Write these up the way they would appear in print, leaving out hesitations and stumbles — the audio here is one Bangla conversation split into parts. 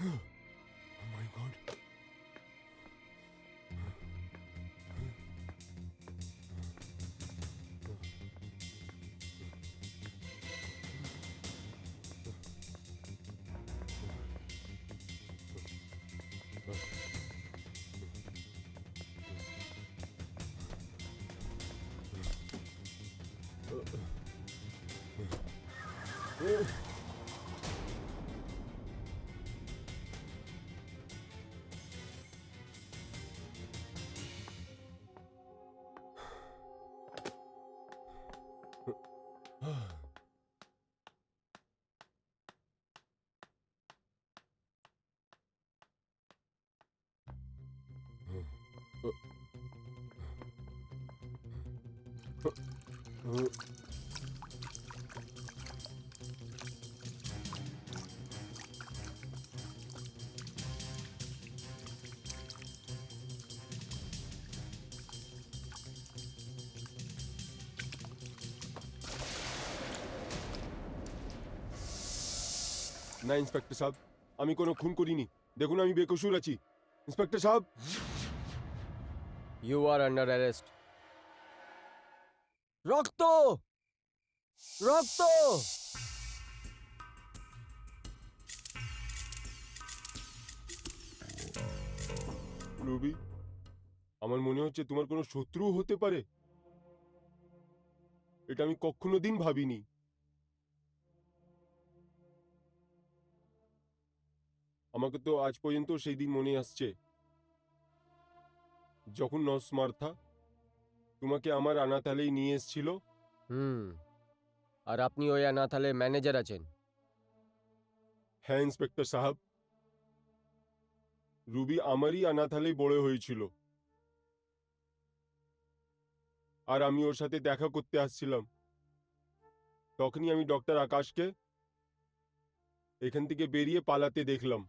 Oh my God. না ইন্সপেক্টর সাহেব, আমি কোনো খুন করিনি। দেখুন আমি বেকসুর আছি। ইন্সপেক্টর সাহেব, You are under arrest. রক্ত! রক্ত! রবি, আমার মনে হচ্ছে তোমার কোনো শত্রু হতে পারে। এটা আমি কখনো দিন ভাবিনি। আমাকে তো আজ পর্যন্ত সেই দিন মনে আসছে যখন নর্স মার্থা তোমাকে আমার আনাতালেই নিয়ে এসেছিল। আর আপনি ওই অনাথালে ম্যানেজার আছেন। হ্যাঁ ইন্সপেক্টর সাহেব, রুবি আমারই আনাথালেই বড় হয়েছিল, আর আমি ওর সাথে দেখা করতে আসছিলাম। তখনই আমি ডক্টর আকাশকে এখান থেকে বেরিয়ে পালাতে দেখলাম।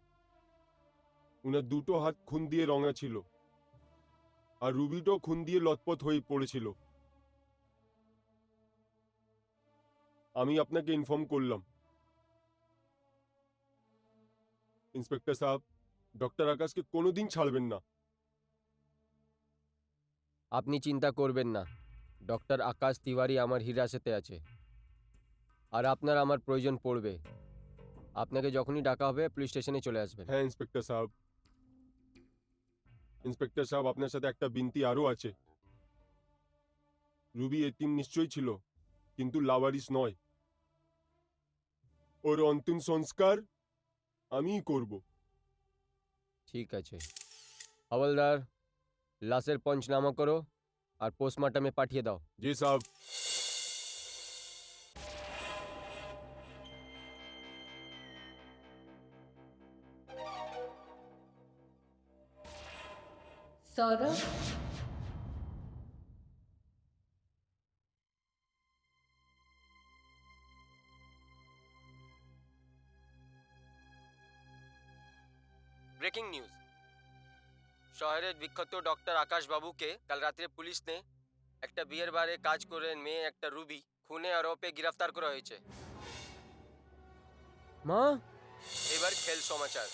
উনার দুটো হাত খুন দিয়ে রঙা ছিল, আর রুবিটাও খুন দিয়ে লতপত হয়ে পড়েছিল। আমি আপনাকে ইনফর্ম করলাম। ইন্সপেক্টর সাহেব, ডক্টর আকাশকে কোনোদিন ছাড়বেন না। আপনি চিন্তা করবেন না, ডক্টর আকাশ তিওয়ারি আমার হিরাসতে আছে। আর আপনার আমার প্রয়োজন পড়বে, আপনাকে যখনই ডাকা হবে পুলিশ স্টেশনে চলে আসবেন। হ্যাঁ ইন্সপেক্টর সাহেব। ইন্সপেক্টর সাহেব, আপনার সাথে একটা বিনতি আরও আছে। রুবি এতিম নিশ্চয়ই ছিল, কিন্তু লাওয়ারিস নয়। ওর অন্তিম সংস্কার আমিই করব। ঠিক আছে হওলদার, লাশের পঞ্চনামা করো আর পোস্টমর্টমে পাঠিয়ে দাও। জি সাহেব। সৌরভ, ব্রেকিং নিউজ, শহরের বিখ্যাত ডক্টর আকাশ বাবুকে কাল রাত্রে পুলিশ ने একটা বিয়ের বারে কাজ করে মেয়ে একটা রুবি খুনে আরোপে গ্রেফতার করা হয়েছে। মা, এবার খেল সমাচার।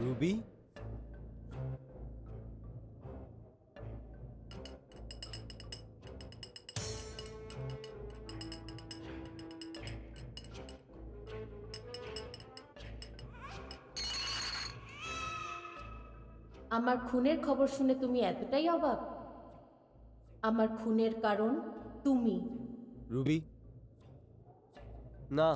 রুবি, আমার খুনের খবর শুনে তুমি এতটাই অবাক? আমার খুনের কারণ তুমি। রুবি, না।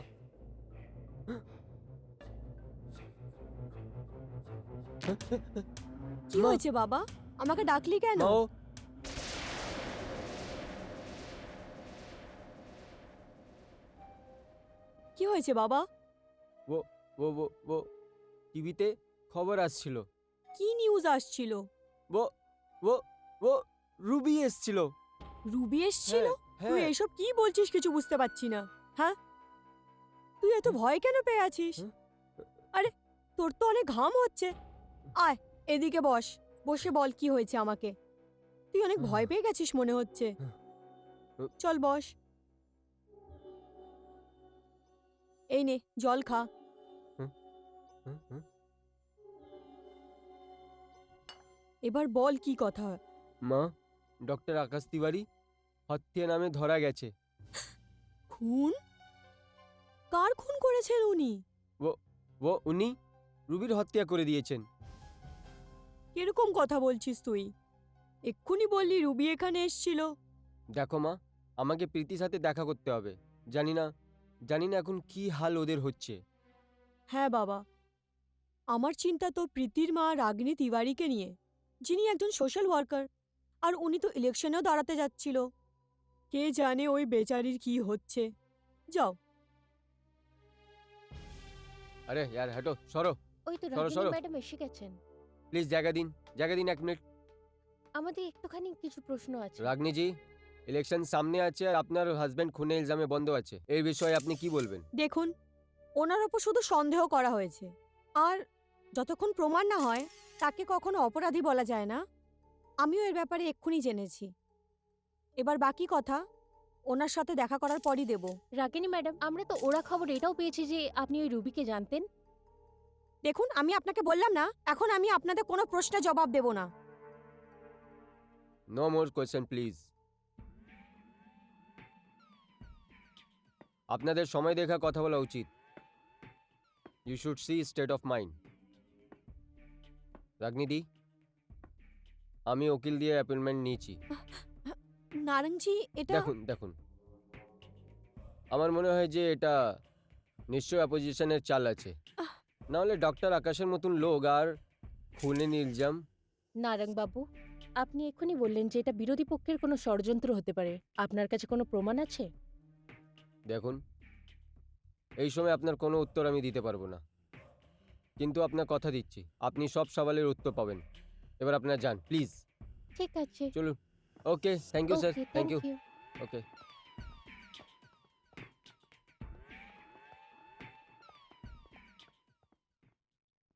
কি হয়েছে বাবা? আমাকে ডাকলি কেন? মা, কি হয়েছে বাবা? ও ও ও ও টিভিতে খবর আসছিল। কি নিউজ আসছিল? ও ও ও রুবি এসছিল। রুবি এসেছিল? হ্যাঁ, তুই হ্যাঁ। এসব কি বলছিস কিছু বুঝতে পারছি না। হ্যাঁ, তুই এত ভয় কেন পেয়ে আছিস? হুম। আরে তোর তো অনেক ঘাম হচ্ছে। আয় এদিকে বস, বসে বল কি হয়েছে আমাকে। তুই অনেক ভয় পেয়ে গেছিস মনে হচ্ছে। হুম। চল বস। এই নে জল খা। হুম, হুম। এবার বল কি কথা। মা, ডক্টর আকাশ তিওয়ারি হত্যা নামে ধরা গেছে। খুন? কার খুন করেছেন উনি? উনি রুবির হত্যা করে দিয়েছেন। কিরকম কথা বলছিস তুই? এক্ষুনি বললি রুবি এখানে এসেছিল। দেখো মা, আমাকে প্রীতির সাথে দেখা করতে হবে। জানি না এখন কি হাল ওদের হচ্ছে। হ্যাঁ বাবা, আমার চিন্তা তো প্রীতির মা রাগিনী তিওয়ারিকে নিয়ে, যিনি একজন সোশ্যাল ওয়ার্কার, আর উনি তো ইলেকশনেও দাঁড়াতে যাচ্ছিল। কে জানে ওই বেচারির কি হচ্ছে। যাও। আরে यार হটো, সরো। ওই তো সরো, রাগিনী সরো। ম্যাডাম এসে গেছেন। প্লিজ জায়গা দিন, 1 মিনিট। আমাদের একটুখানি কিছু প্রশ্ন আছে। রাগনি জি, ইলেকশন সামনে আছে আর আপনার হাজবেন্ড খুনের ইলজামে বন্ধ আছে। এই বিষয়ে আপনি কি বলবেন? দেখুন, ওনার ওপর শুধু সন্দেহ করা হয়েছে, আর যতক্ষণ প্রমাণ না হয় তাকে কখনো অপরাধী বলা যায় না। আমিও এর ব্যাপারে এক্ষুনি জেনেছি। এবার বাকি কথা ওনার সাথে দেখা করার পরই দেব। রাগিনী ম্যাডাম, আমরা তো ওরা খবর এটাও পেয়েছি যে আপনি ওই রুবিকে জানতেন। দেখুন, আমি আপনাকে বললাম না, এখন আমি আপনাদের কোনো প্রশ্নের জবাব দেব না। No more question please. আপনাদের সময় দেখা কথা বলা উচিত। You should see state of mind. রাগনিদি, আমি উকিল দিয়ে অ্যাপয়েন্টমেন্ট নিয়েছি। নারঙ্গজি, এটা দেখুন, আমার মনে হয় যে এটা নিশ্চয় অপোজিশনের চাল আছে। নাহলে ডক্টর আকাশের মতন লোক আর খুনের ইলজাম। নারাং বাবু, আপনি এক্ষুনি বললেন যে এটা বিরোধী পক্ষের কোনো ষড়যন্ত্র হতে পারে। আপনার কাছে কোনো প্রমাণ আছে? দেখুন, এই সময় আপনার কোনো উত্তর আমি দিতে পারবো না, কিন্তু আপনার কথা দিচ্ছি আপনি সব সওয়ালের উত্তর পাবেন। এবার আপনার যান প্লিজ। ঠিক আছে। চলুন। Okay, thank you sir, okay, thank thank you. You. Okay.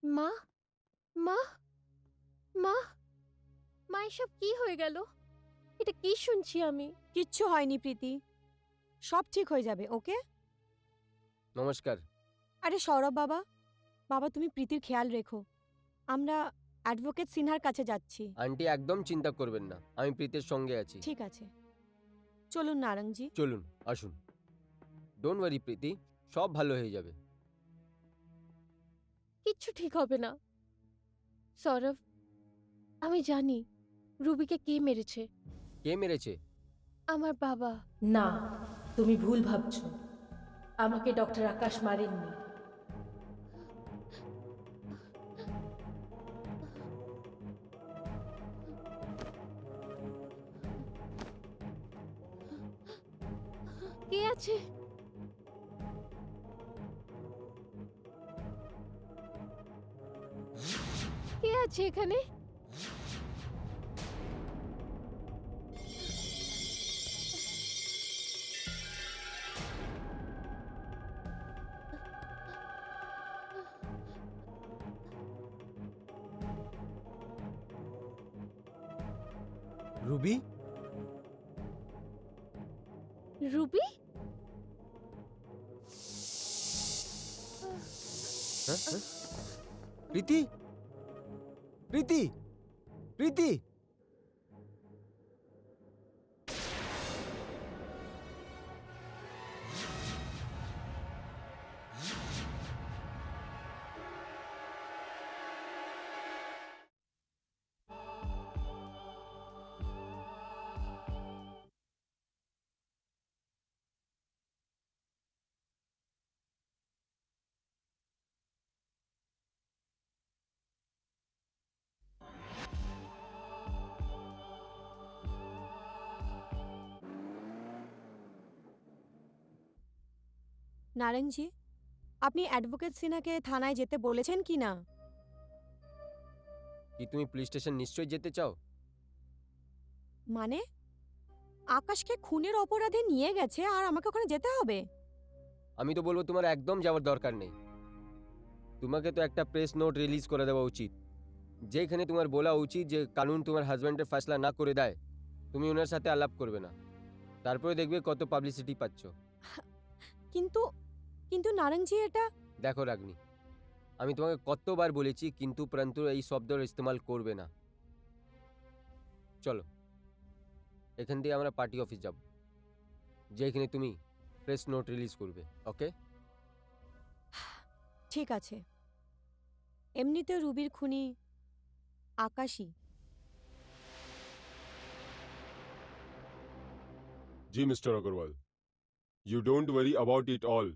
মা, মা, মা, মা, এসব কি হয়ে গেল? এটা কি শুনছি আমি? কিচ্ছু হয়নি প্রীতি, সব ঠিক হয়ে যাবে। ওকে। নমস্কার। আরে সৌরভ বাবা, বাবা তুমি প্রীতির খেয়াল রেখো। আমরা অ্যাডভোকেট সিনহার কাছে যাচ্ছি। আন্টি একদম চিন্তা করবেন না, আমি প্রীতের সঙ্গে আছি। ঠিক আছে, চলুন নারঙ্গজি। চলুন, আসুন। ডোন্ট ওয়ারি প্রীতি, সব ভালো হয়ে যাবে। কিচ্ছু ঠিক হবে না। সৌরভ, আমি জানি রুবিকে কে মেরেছে। কে মেরেছে? আমার বাবা। না, তুমি ভুল ভাবছো। আমাকে ডক্টর আকাশ মারেননি। কে আছে? কে আছে এখানে? রুবি? রুবি? হ্যাঁ, হ্যাঁ? প্রীতি, প্রীতি, প্রীতি। নারঙ্গজি, আপনি অ্যাডভোকেট সিনহাকে থানায় যেতে বলেছেন কি না? কি তুমি পুলিশ স্টেশন নিশ্চয়ই যেতে চাও? মানে আকাশকে খুনের অপরাধে নিয়ে গেছে আর আমাকে ওখানে যেতে হবে? আমি তো বলবো তোমার একদম যাওয়ার দরকার নেই। তোমাকে তো একটা প্রেস নোট রিলিজ করে দেওয়া উচিত, যেখানে তোমার বলা উচিত যে কানুন তোমার হাজব্যান্ডের ফয়সলা না করে দেয় তুমি ওনার সাথে আলাপ করবে না। তারপরে দেখবে কত পাবলিসিটি পাচ্ছ। কিন্তু কিন্তু নারঙ্গজি, এটা দেখো রাগনি, আমি তোমাকে কতবার বলেছি কিন্তু পরন্তু এই শব্দের ইস্তেমাল করবে না। চলো এখান দিয়ে আমরা পার্টি অফিস যাব, যেখানে তুমি প্রেস নোট রিলিজ করবে। ওকে? ঠিক আছে। এমনিতে রুবির খুনি আকাশই। জি mister Agarwal, you don't worry about it all.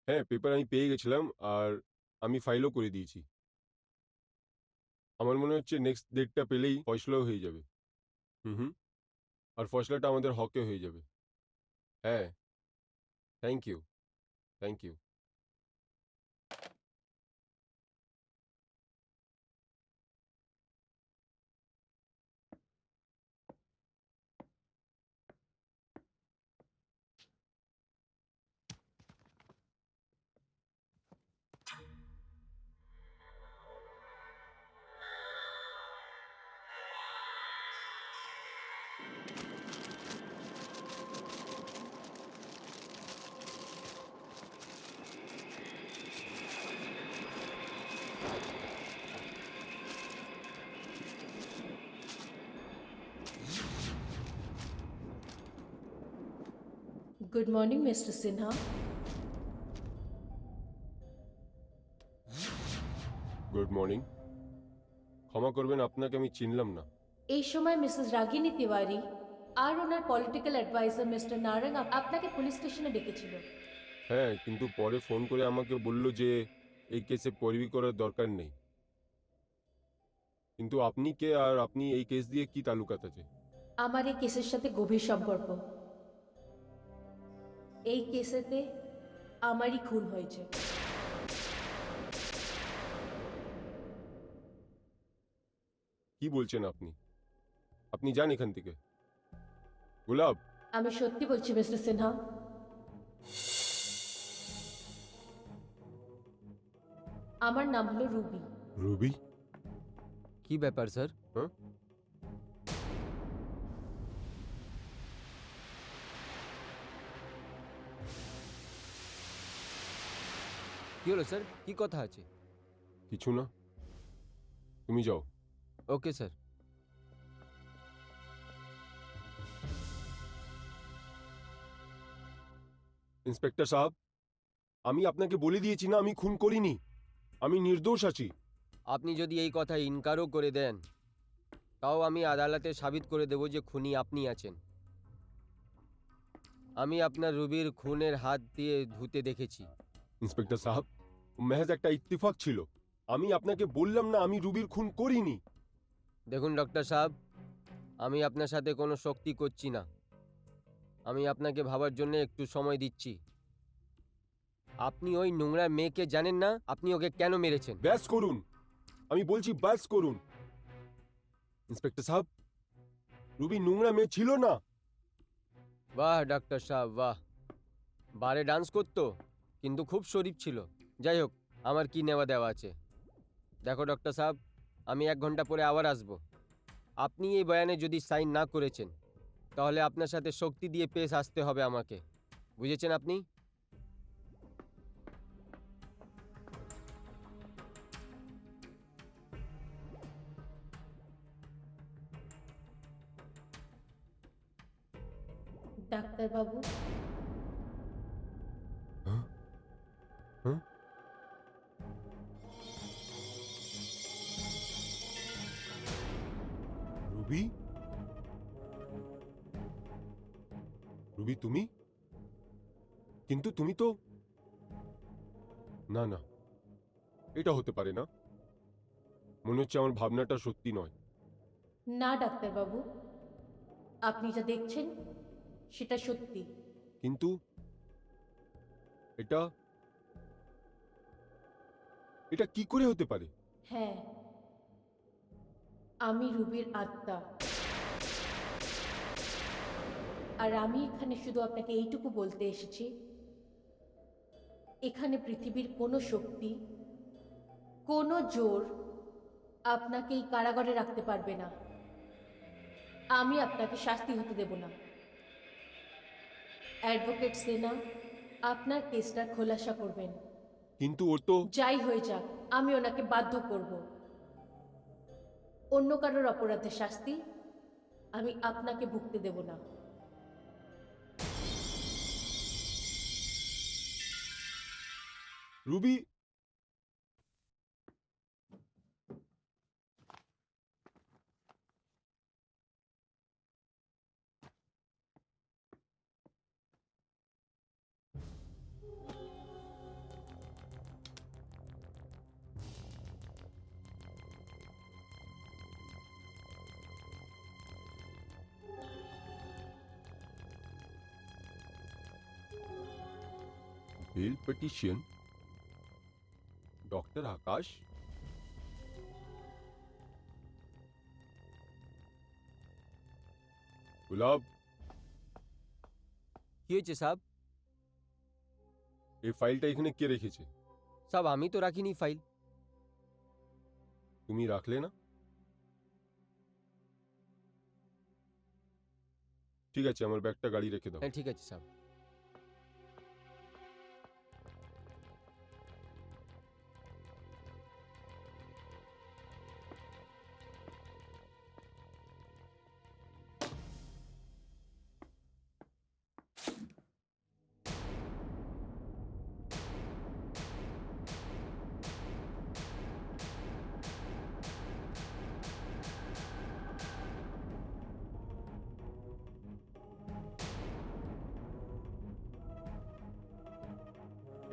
হ্যাঁ, পেপার আমি পেয়ে গেছিলাম আর আমি ফাইলও করে দিয়েছি। আমার মনে হচ্ছে নেক্সট ডেটটা পেলেই ফয়সলাও হয়ে যাবে। হুম, আর ফয়সলাটা আমাদের হকে হয়ে যাবে। হ্যাঁ, thank you, thank you. Good morning mister Sinha. Good morning. ক্ষমা করবেন, আপনাকে আমি চিনলাম না। এই সময় মিসেস রাগিনী তিওয়ারি আর ওনার পলিটিক্যাল অ্যাডভাইজার মিস্টার নারং আপনাকে পুলিশ স্টেশনে ডেকেছিল। হ্যাঁ, কিন্তু পরে ফোন করে আমাকে বলল যে এই কেসে পরিবি করার দরকার নেই। কিন্তু আপনি কে আর আপনি এই কেস দিয়ে কি তালুকাত আছে? আমার এই কেসের সাথে গভীর সম্পর্ক। এই কেসেতে আমারই খুন হয়েছে। কি বলছেন আপনি? আপনি যান এখান থেকে। গোলাপ, আমি সত্যি বলছি মিস্টার সিনহা। আমার নাম হলো রুবি। রুবি? কি ব্যাপার স্যার? হ্যাঁ, কি হলো স্যার, কি কথা আছে? কিছু না, তুমি যাও। Okay sir. ইন্সপেক্টর সাহেব, আমি আপনাকে বলে দিয়েছি না আমি খুন করিনি, আমি নির্দোষ আছি। আপনি যদি এই কথা ইনকারও করে দেন তাও আমি আদালতে সাবিত করে দেব যে খুনি আপনি আছেন। আমি আপনার রুবির খুনের হাত দিয়ে ধুতে দেখেছি। ইন্সপেক্টর সাহেব, মেহজ একটা ইত্তেফাক ছিল। আমি আপনাকে বললাম না আমি রুবির খুন করিনি। দেখুন ডক্টর সাহেব, আমি আপনার সাথে কোনো শক্তি করছি না। আমি আপনাকে ভাবার জন্য একটু সময় দিচ্ছি। আপনি ওই নোংরা মেয়েকে জানেন না, আপনি ওকে কেন মেরেছেন? ব্যাস করুন, আমি বলছি ব্যাস করুন। ইন্সপেক্টর সাহেব, রুবি নোংরা মেয়ে ছিল না। বাহ ডক্টর সাহেব বাহ, বারে ডান্স করতো কিন্তু খুব শরীফ ছিল। যাই হোক, আমার কি নেওয়া দেওয়া আছে। দেখো ডক্টর সাহেব, আমি 1 ঘন্টা পরে আবার আসব। আপনি এই বয়ানে যদি সাইন না করেছেন তাহলে আপনার সাথে শক্তি দিয়ে পেশ আসতে হবে আমাকে, বুঝেছেন আপনি? ডাক্তারবাবু, হ্যাঁ? হ্যাঁ? রুবি? রুবি তুমি? কিন্তু তুমি তো... না না, এটা হতে পারে না। মনে হচ্ছে আমার ভাবনাটা সত্যি নয়। না ডাক্তারবাবু, আপনি যা দেখছেন সেটা সত্যি। কিন্তু এটা এটা কি করে হতে পারে? হ্যাঁ, আমি রুবির আত্মা। আর আমি এখানে শুধু আপনাকে এইটুকু বলতে এসেছি, এখানে পৃথিবীর কোনো শক্তি, কোনো জোর আপনাকে এই কারাগারে রাখতে পারবে না। আমি আপনাকে শাস্তি হতে দেব না। অ্যাডভোকেট সেনা আপনার কেসটা খোলাসা করবেন। কিন্তু ওর তো যাই হয়ে যাক, আমি ওনাকে বাধ্য করব। অন্য কারোর অপরাধের শাস্তি আমি আপনাকে ভুগতে দেব না। রুবি, বেল পিটিশন, ডক্টর আকাশ। গুলাব, কি হয়েছে সাব? এই ফাইলটা এখানে কে রেখেছে? সাব আমি তো রাখিনি ফাইল। তুমি রাখলে না? ঠিক আছে, আমার ব্যাগটা গাড়ি রেখে দাও। হ্যাঁ ঠিক আছে সাব।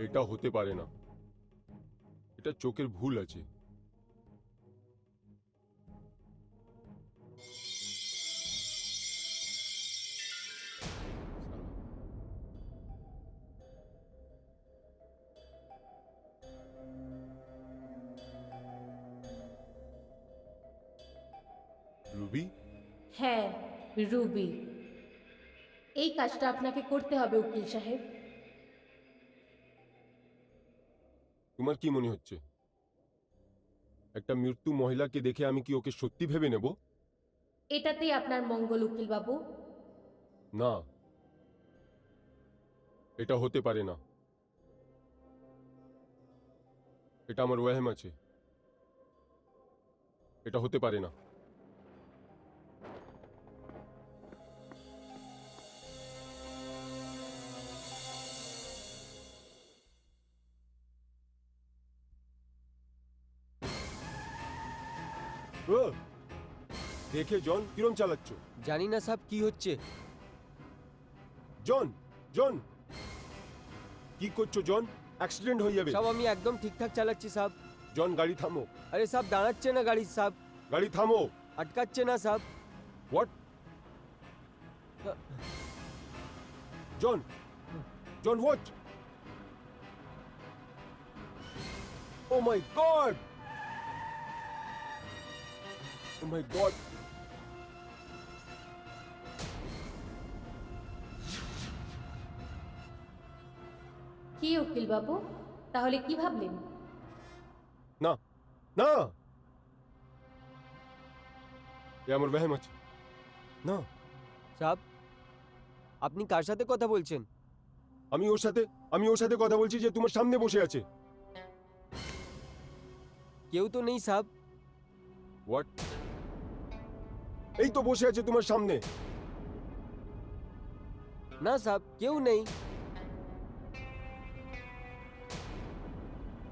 এটা হতে পারে না, এটা চোখের ভুল আছে। রুবি, হ্যাঁ, রুবি, এই কাজটা আপনাকে করতে হবে উকিল সাহেব। তোমার কি মনে হচ্ছে একটা মৃত্যু মহিলাকে দেখে আমি কি ওকে সত্যি ভেবে নেব? এটাতেই আপনার মঙ্গল উকিল বাবু। না, এটা হতে পারে না। এটা আমার ওয়াহেম আছে, এটা হতে পারে না। ও, দেখে জন কিরম চালাচ্ছ? জানি না সাব কি হচ্ছে। জন, জন, কি করছো জন? অ্যাক্সিডেন্ট হয়ে যাবে। সাব আমি একদম ঠিকঠাক চালাচ্ছি সাব। জন, গাড়ি থামো, আরে সাব দাঁড়াচ্ছে না গাড়ি সাব, গাড়ি থামো। আটকাচ্ছে না সাব। What? John, John, what? Oh my God, oh my God. কি উকিল বাবু, তাহলে কি ভাবলেন? না, না, এ আমার ওয়াহেম আছে। না, সাব আপনি কার সাথে কথা বলছেন? আমি ওর সাথে কথা বলছি যে তোমার সামনে বসে আছে। কেউ তো নেই সাব। হোয়াট? এই তো বসে আছে তোমার সামনে। না সাব কেউ নেই।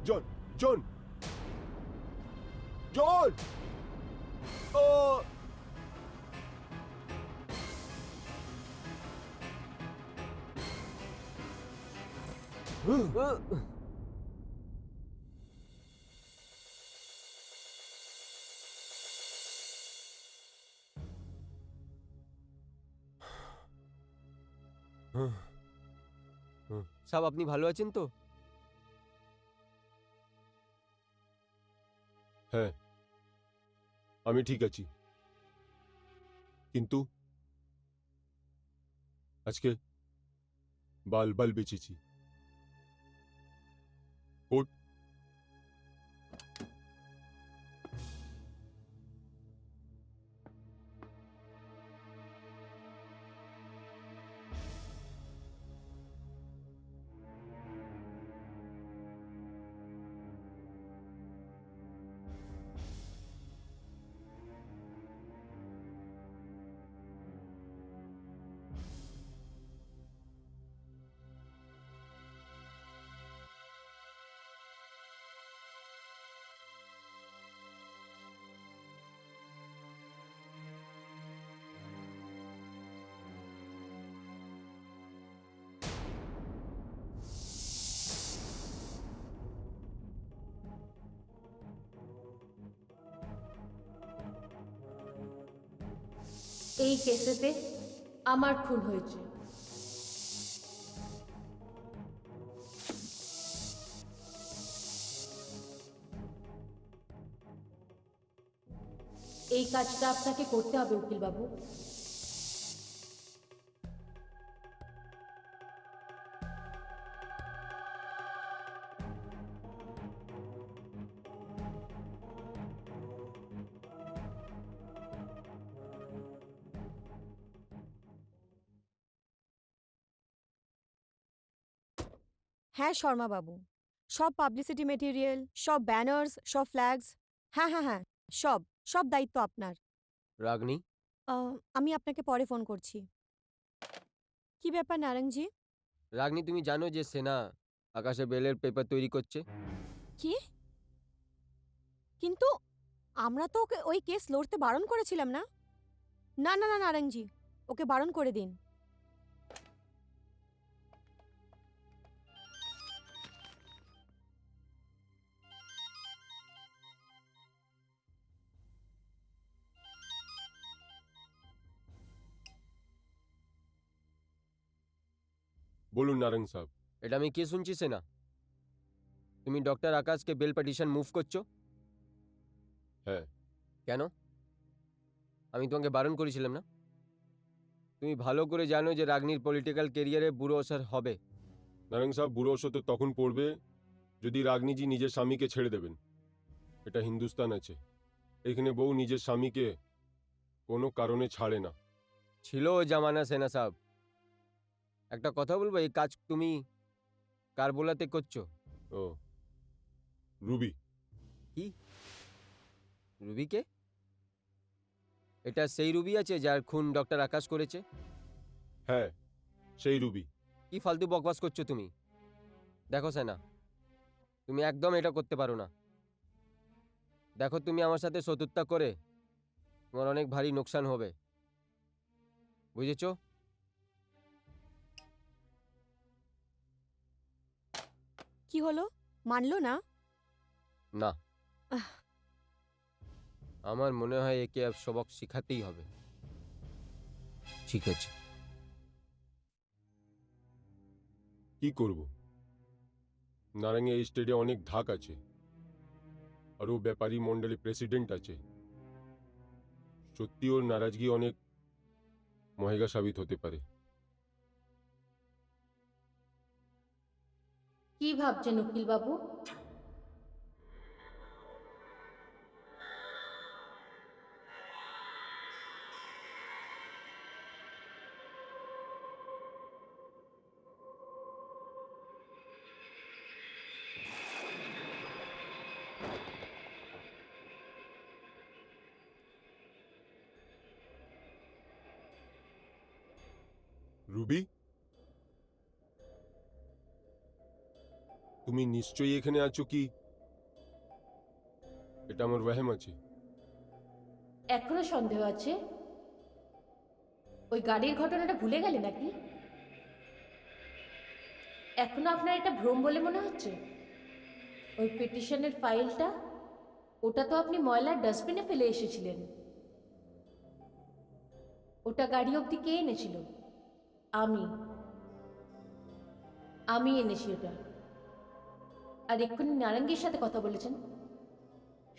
জন, জন, জন, ও, সাব আপনি ভালো আছেন তো? হ্যাঁ, আমি ঠিক আছি, কিন্তু আজকে বাল বাল বেচেছি। কোর্ট। এই কেসেতে আমার খুন হয়েছে। এই কাজটা আপনাকে করতে হবে উকিল বাবু। হ্যাঁ শর্মা বাবু, সব পাবলিসিটি মেটেরিয়াল, সব ব্যানার্স, সব ফ্ল্যাগস, হ্যাঁ হ্যাঁ হ্যাঁ, সব সব দায়িত্ব আপনার। রাগনি, আমি আপনাকে পরে ফোন করছি। কি ব্যাপার নারায়ণজি? রাগনি তুমি জানো যে সেনা আকাশে বেলের পেপার তৈরি করছে? কি? কিন্তু আমরা তো ওকে ওই কেস লড়তে বারণ করেছিলাম না? না না না নারায়ণজি, ওকে বারণ করে দিন। বলুন নারায়ণ সাহেব। এটা আমি কি শুনছি সেনা? তুমি ডক্টর আকাশকে বেল পিটিশন মুভ করছো? হ্যাঁ। কেন? আমি তোমাকে বারণ করেছিলাম না? তুমি ভালো করে জানো যে রাগনির পলিটিক্যাল কেরিয়ারে বুড়ো অসর হবে। নারায়ণ সাহেব, বুড়ো অসর তো তখন পড়বে যদি রাগনিজি নিজের স্বামীকে ছেড়ে দেবেন। এটা হিন্দুস্তান আছে, এখানে বউ নিজের স্বামীকে কোনো কারণে ছাড়ে না। ছিল ওই জামানা সেনা সাহেব। একটা কথা বলবো, এই কাজ তুমি কার বোলাতে করছো? ও, রুবি। কি? রুবিকে? এটা সেই রুবি আছে যার খুন ডক্টর আকাশ করেছে? হ্যাঁ, সেই রুবি। কি ফালতু বকবাস করছো তুমি? দেখো সেনা, তুমি একদম এটা করতে পারো না। দেখো, তুমি আমার সাথে শত্রুতা করে তোমার অনেক ভারী নোকসান হবে, বুঝেছো? কি হলো, মানলো না? না, আহ, আমার মনে হয় একে আর সবক শিখাতেই হবে। ঠিক আছে। কি করব? নারায়ণে এই স্টেটে অনেক ধাক আছে, আর ও ব্যাপারী মন্ডলী প্রেসিডেন্ট আছে। সত্যি ওর নারাজগি অনেক মহেগা সাবিত হতে পারে। কি ভাবছেন উকিল বাবু? রুবি, তুমি নিশ্চয়ই এখানে আছো কি এটা আমার ওয়াহেম আছে? এখনো সন্দেহ আছে? ওই গাড়ির ঘটনাটা ভুলে গেলে নাকি? এখনো আপনার এটা ভ্রম বলে মনে হচ্ছে? ওই পিটিশনের ফাইলটা, ওটা তো আপনি ময়লার ডাস্টবিনে ফেলে এসেছিলেন। ওটা গাড়ি অবধি কে এনেছিল? আমি আমি এনেছি ওটা। আর এক্ষুনি নারাঙ্গীর সাথে কথা বলেছেন,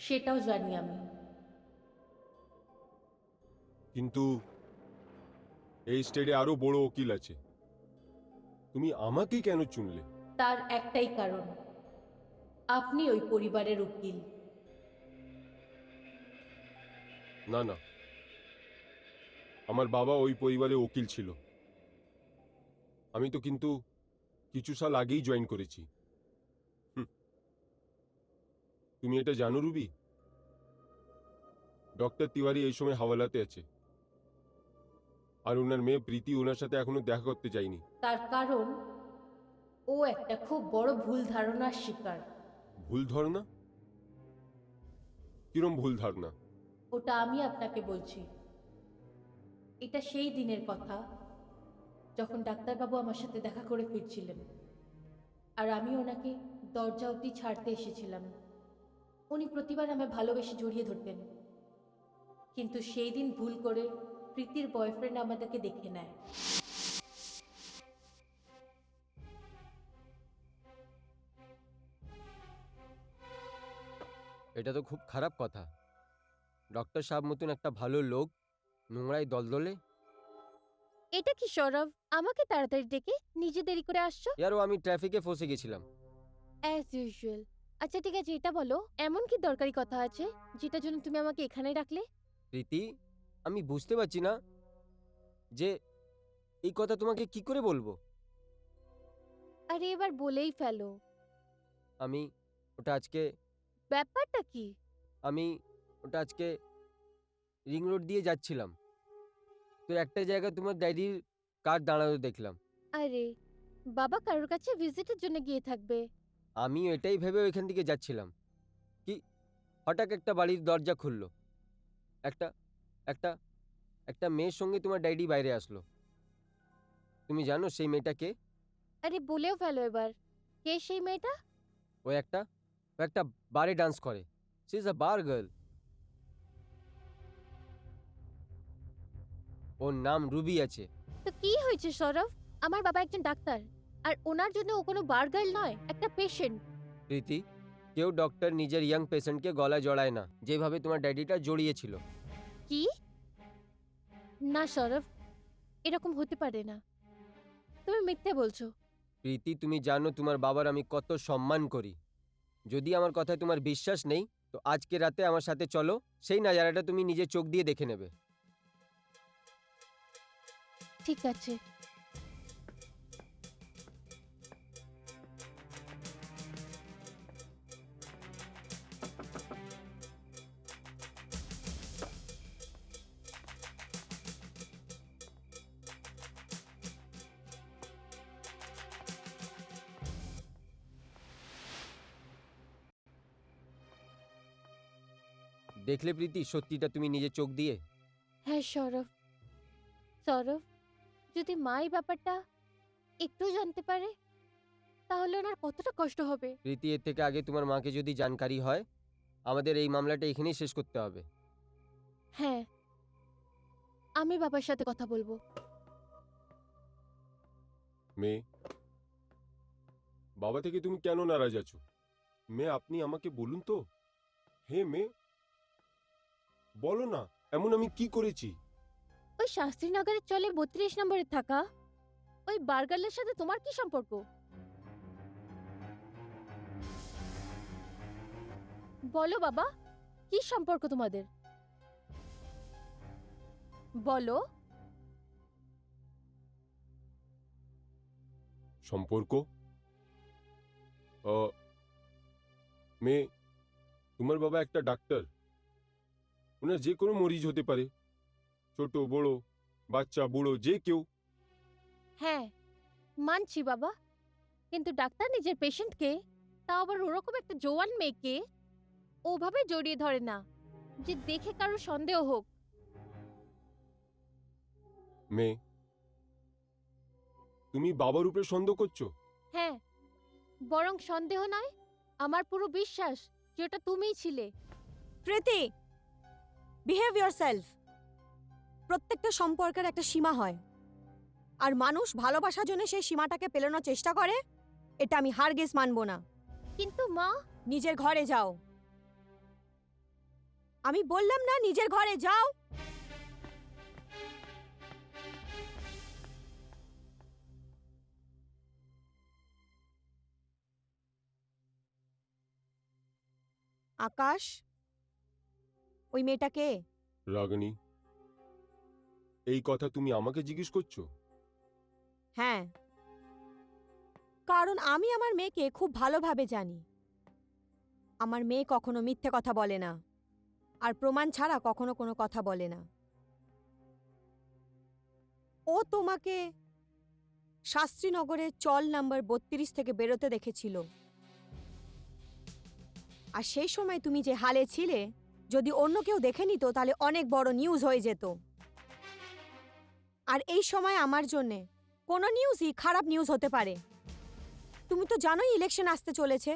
সেটাও জানি আমি। কিন্তু এই স্টেটে আরো বড় উকিল আছে, তুমি আমাকেই কেন চুনলে? তার একটাই কারণ, আপনি ওই পরিবারের উকিল। না না, আমার বাবা ওই পরিবারে উকিল ছিল। আমি তো কিন্তু কিছু সাল আগেই জয়েন করেছি। তুমি এটা জানো রুবি? ডক্টর তিওয়ারি এই সময় হাওলাতে আছে, আর ওনার মেয়ে প্রীতি ওনার সাথে এখনো দেখা করতে যায়নি। তার কারণ ও একটা খুব বড় ভুল ধারণার শিকার। ভুল ধারণা? কিরম ভুল ধারণা? ওটা আমি আপনাকে বলছি। এটা সেই দিনের কথা যখন ডাক্তারবাবু আমার সাথে দেখা করে ফিরছিলেন, আর আমি ওনাকে দরজা অবধি ছাড়তে এসেছিলাম। উনি প্রতিবার আমায় ভালোবেসে জড়িয়ে ধরতেন, কিন্তু সেই দিন ভুল করে প্রীতির বয়ফ্রেন্ড আমাদেরকে দেখে নেয়। এটা তো খুব খারাপ কথা। ডক্টর সাহেব মতন একটা ভালো লোক নোংরায় দলদলে। এটা কি সৌরভ, আমাকে তাড়াতাড়ি ডেকে নিজে দেরি করে আসছো? ইয়ারও আমি ট্রাফিকে ফসে গেছিলাম। As usual. আচ্ছা ঠিক আছে, এটা বলো এমন কি দরকারি কথা আছে যেটার জন্য তুমি আমাকে এখানে রাখলে? প্রীতি, আমি বুঝতে পারছি না যে এই কথা তোমাকে কি করে বলবো। আরে এবার বলেই ফেলো। আমি ওটা আজকে ব্যাপারটা কি? আমি ওটা আজকে রিং রোড দিয়ে যাচ্ছিলাম, তো একটা জায়গায় তোমার ড্যাডির কার দাঁড়ানো দেখলাম। আরে বাবা কারোর কাছে ভিজিটের জন্য গিয়ে থাকবে। আমি এটাই ভেবে ওইখান থেকে যাচ্ছিলাম কি হঠাৎ একটা বাড়ির দরজা খুললো, একটা একটা একটা মেয়ের সঙ্গে তোমার ড্যাডি বাইরে আসলো। তুমি জানো সেই মেয়েটা কে? আরে বলেও ফেলো এবার, কে সেই মেয়েটা? ও একটা বারে ডান্স করে। She is a bar girl. ওর নাম রুবি আছে। তো কি হয়েছে সৌরভ? আমার বাবা একজন ডাক্তার, আর ওনার জন্য ও কোনো বার গার্ল নয়, একটা পেশেন্ট। প্রীতি, কেউ ডক্টর নিজের ইয়াং পেশেন্টকে গলায় জড়ায় না যেভাবে তোমার ড্যাডিটা জড়িয়েছিল। কি? না সৌরভ, এরকম হতে পারে না, তুমি মিথ্যে বলছো। প্রীতি, তুমি জানো তোমার বাবার আমি কত সম্মান করি। যদি আমার কথায় তোমার বিশ্বাস নেই তো আজকে রাতে আমার সাথে চলো, সেই নাজারাটা তুমি নিজের চোখ দিয়ে দেখে নেবে। ঠিক আছে। দেখলে প্রীতি, সত্যিটা তুমি নিজের চোখ দিয়ে। হ্যাঁ সৌরভ, সৌরভ, যদি মা এই ব্যাপারটা একটু জানতে পারে তাহলে ওনার কতটা কষ্ট হবে। প্রীতি, এর থেকে আগে তোমার মাকে যদি জানকারি হয় আমাদের এই মামলাটা এখানেই শেষ করতে হবে। হ্যাঁ, আমি বাবার সাথে কথা বলবো। মেয়ে, বাবা থেকে তুমি কেন নারাজ আছো? মেয়ে, আপনি আমাকে বলুন তো। হে মেয়ে, বলো না, এমন আমি কি করেছি? ওই শাস্ত্রীনগরের চলে 32 নম্বরে থাকা ওই বার্গারের সাথে তোমার কি সম্পর্ক? বলো বাবা, কি সম্পর্ক তোমাদের? বলো। সম্পর্ক? মেয়ে, তোমার বাবা একটা ডাক্তার। ওনার যে কোনো মরিজ হতে পারে, ছোট বড়, বাচ্চা বুড়ো, যে কেউ। হ্যাঁ মানছি বাবা, কিন্তু ডাক্তার নিজের পেশেন্টকে, তাও আবার ওরকম একটা জোয়ান মেয়েকে ওভাবে জড়িয়ে ধরে না যে দেখে কারো সন্দেহ হোক। মেয়ে, তুমি বাবার উপরে সন্দেহ করছো? হ্যাঁ, বরং সন্দেহ নয়, আমার পুরো বিশ্বাস যে ওটা তুমিই ছিলে। প্রীতি, বিহেভ ইয়োরসেলফ। প্রত্যেকটা সম্পর্কের একটা সীমা হয়, আর মানুষ ভালোবাসার জন্য সেই সীমাটাকে পেলানোর চেষ্টা করে। এটা আমি হারগিজ মানবো না। কিন্তু মা, নিজের ঘরে যাও। আমি বললাম না নিজের ঘরে যাও। আকাশ, ওই মেয়েটা কে? রাগিনী, এই কথা তুমি আমাকে জিজ্ঞেস করছো? হ্যাঁ, কারণ আমি আমার মেয়েকে খুব ভালোভাবে জানি। আমার মেয়ে কখনো মিথ্যে কথা বলে না, আর প্রমাণ ছাড়া কখনো কোনো কথা বলে না। ও তোমাকে শাস্ত্রীনগরের চল নাম্বার 32 থেকে বেরোতে দেখেছিল। আর সেই সময় তুমি যে হালে ছিলে, যদি অন্য কেউ দেখে নিত তাহলে অনেক বড় নিউজ হয়ে যেত। আর এই সময় আমার জন্যে কোনো নিউজই খারাপ নিউজ হতে পারে। তুমি তো জানোই ইলেকশন আসতে চলেছে,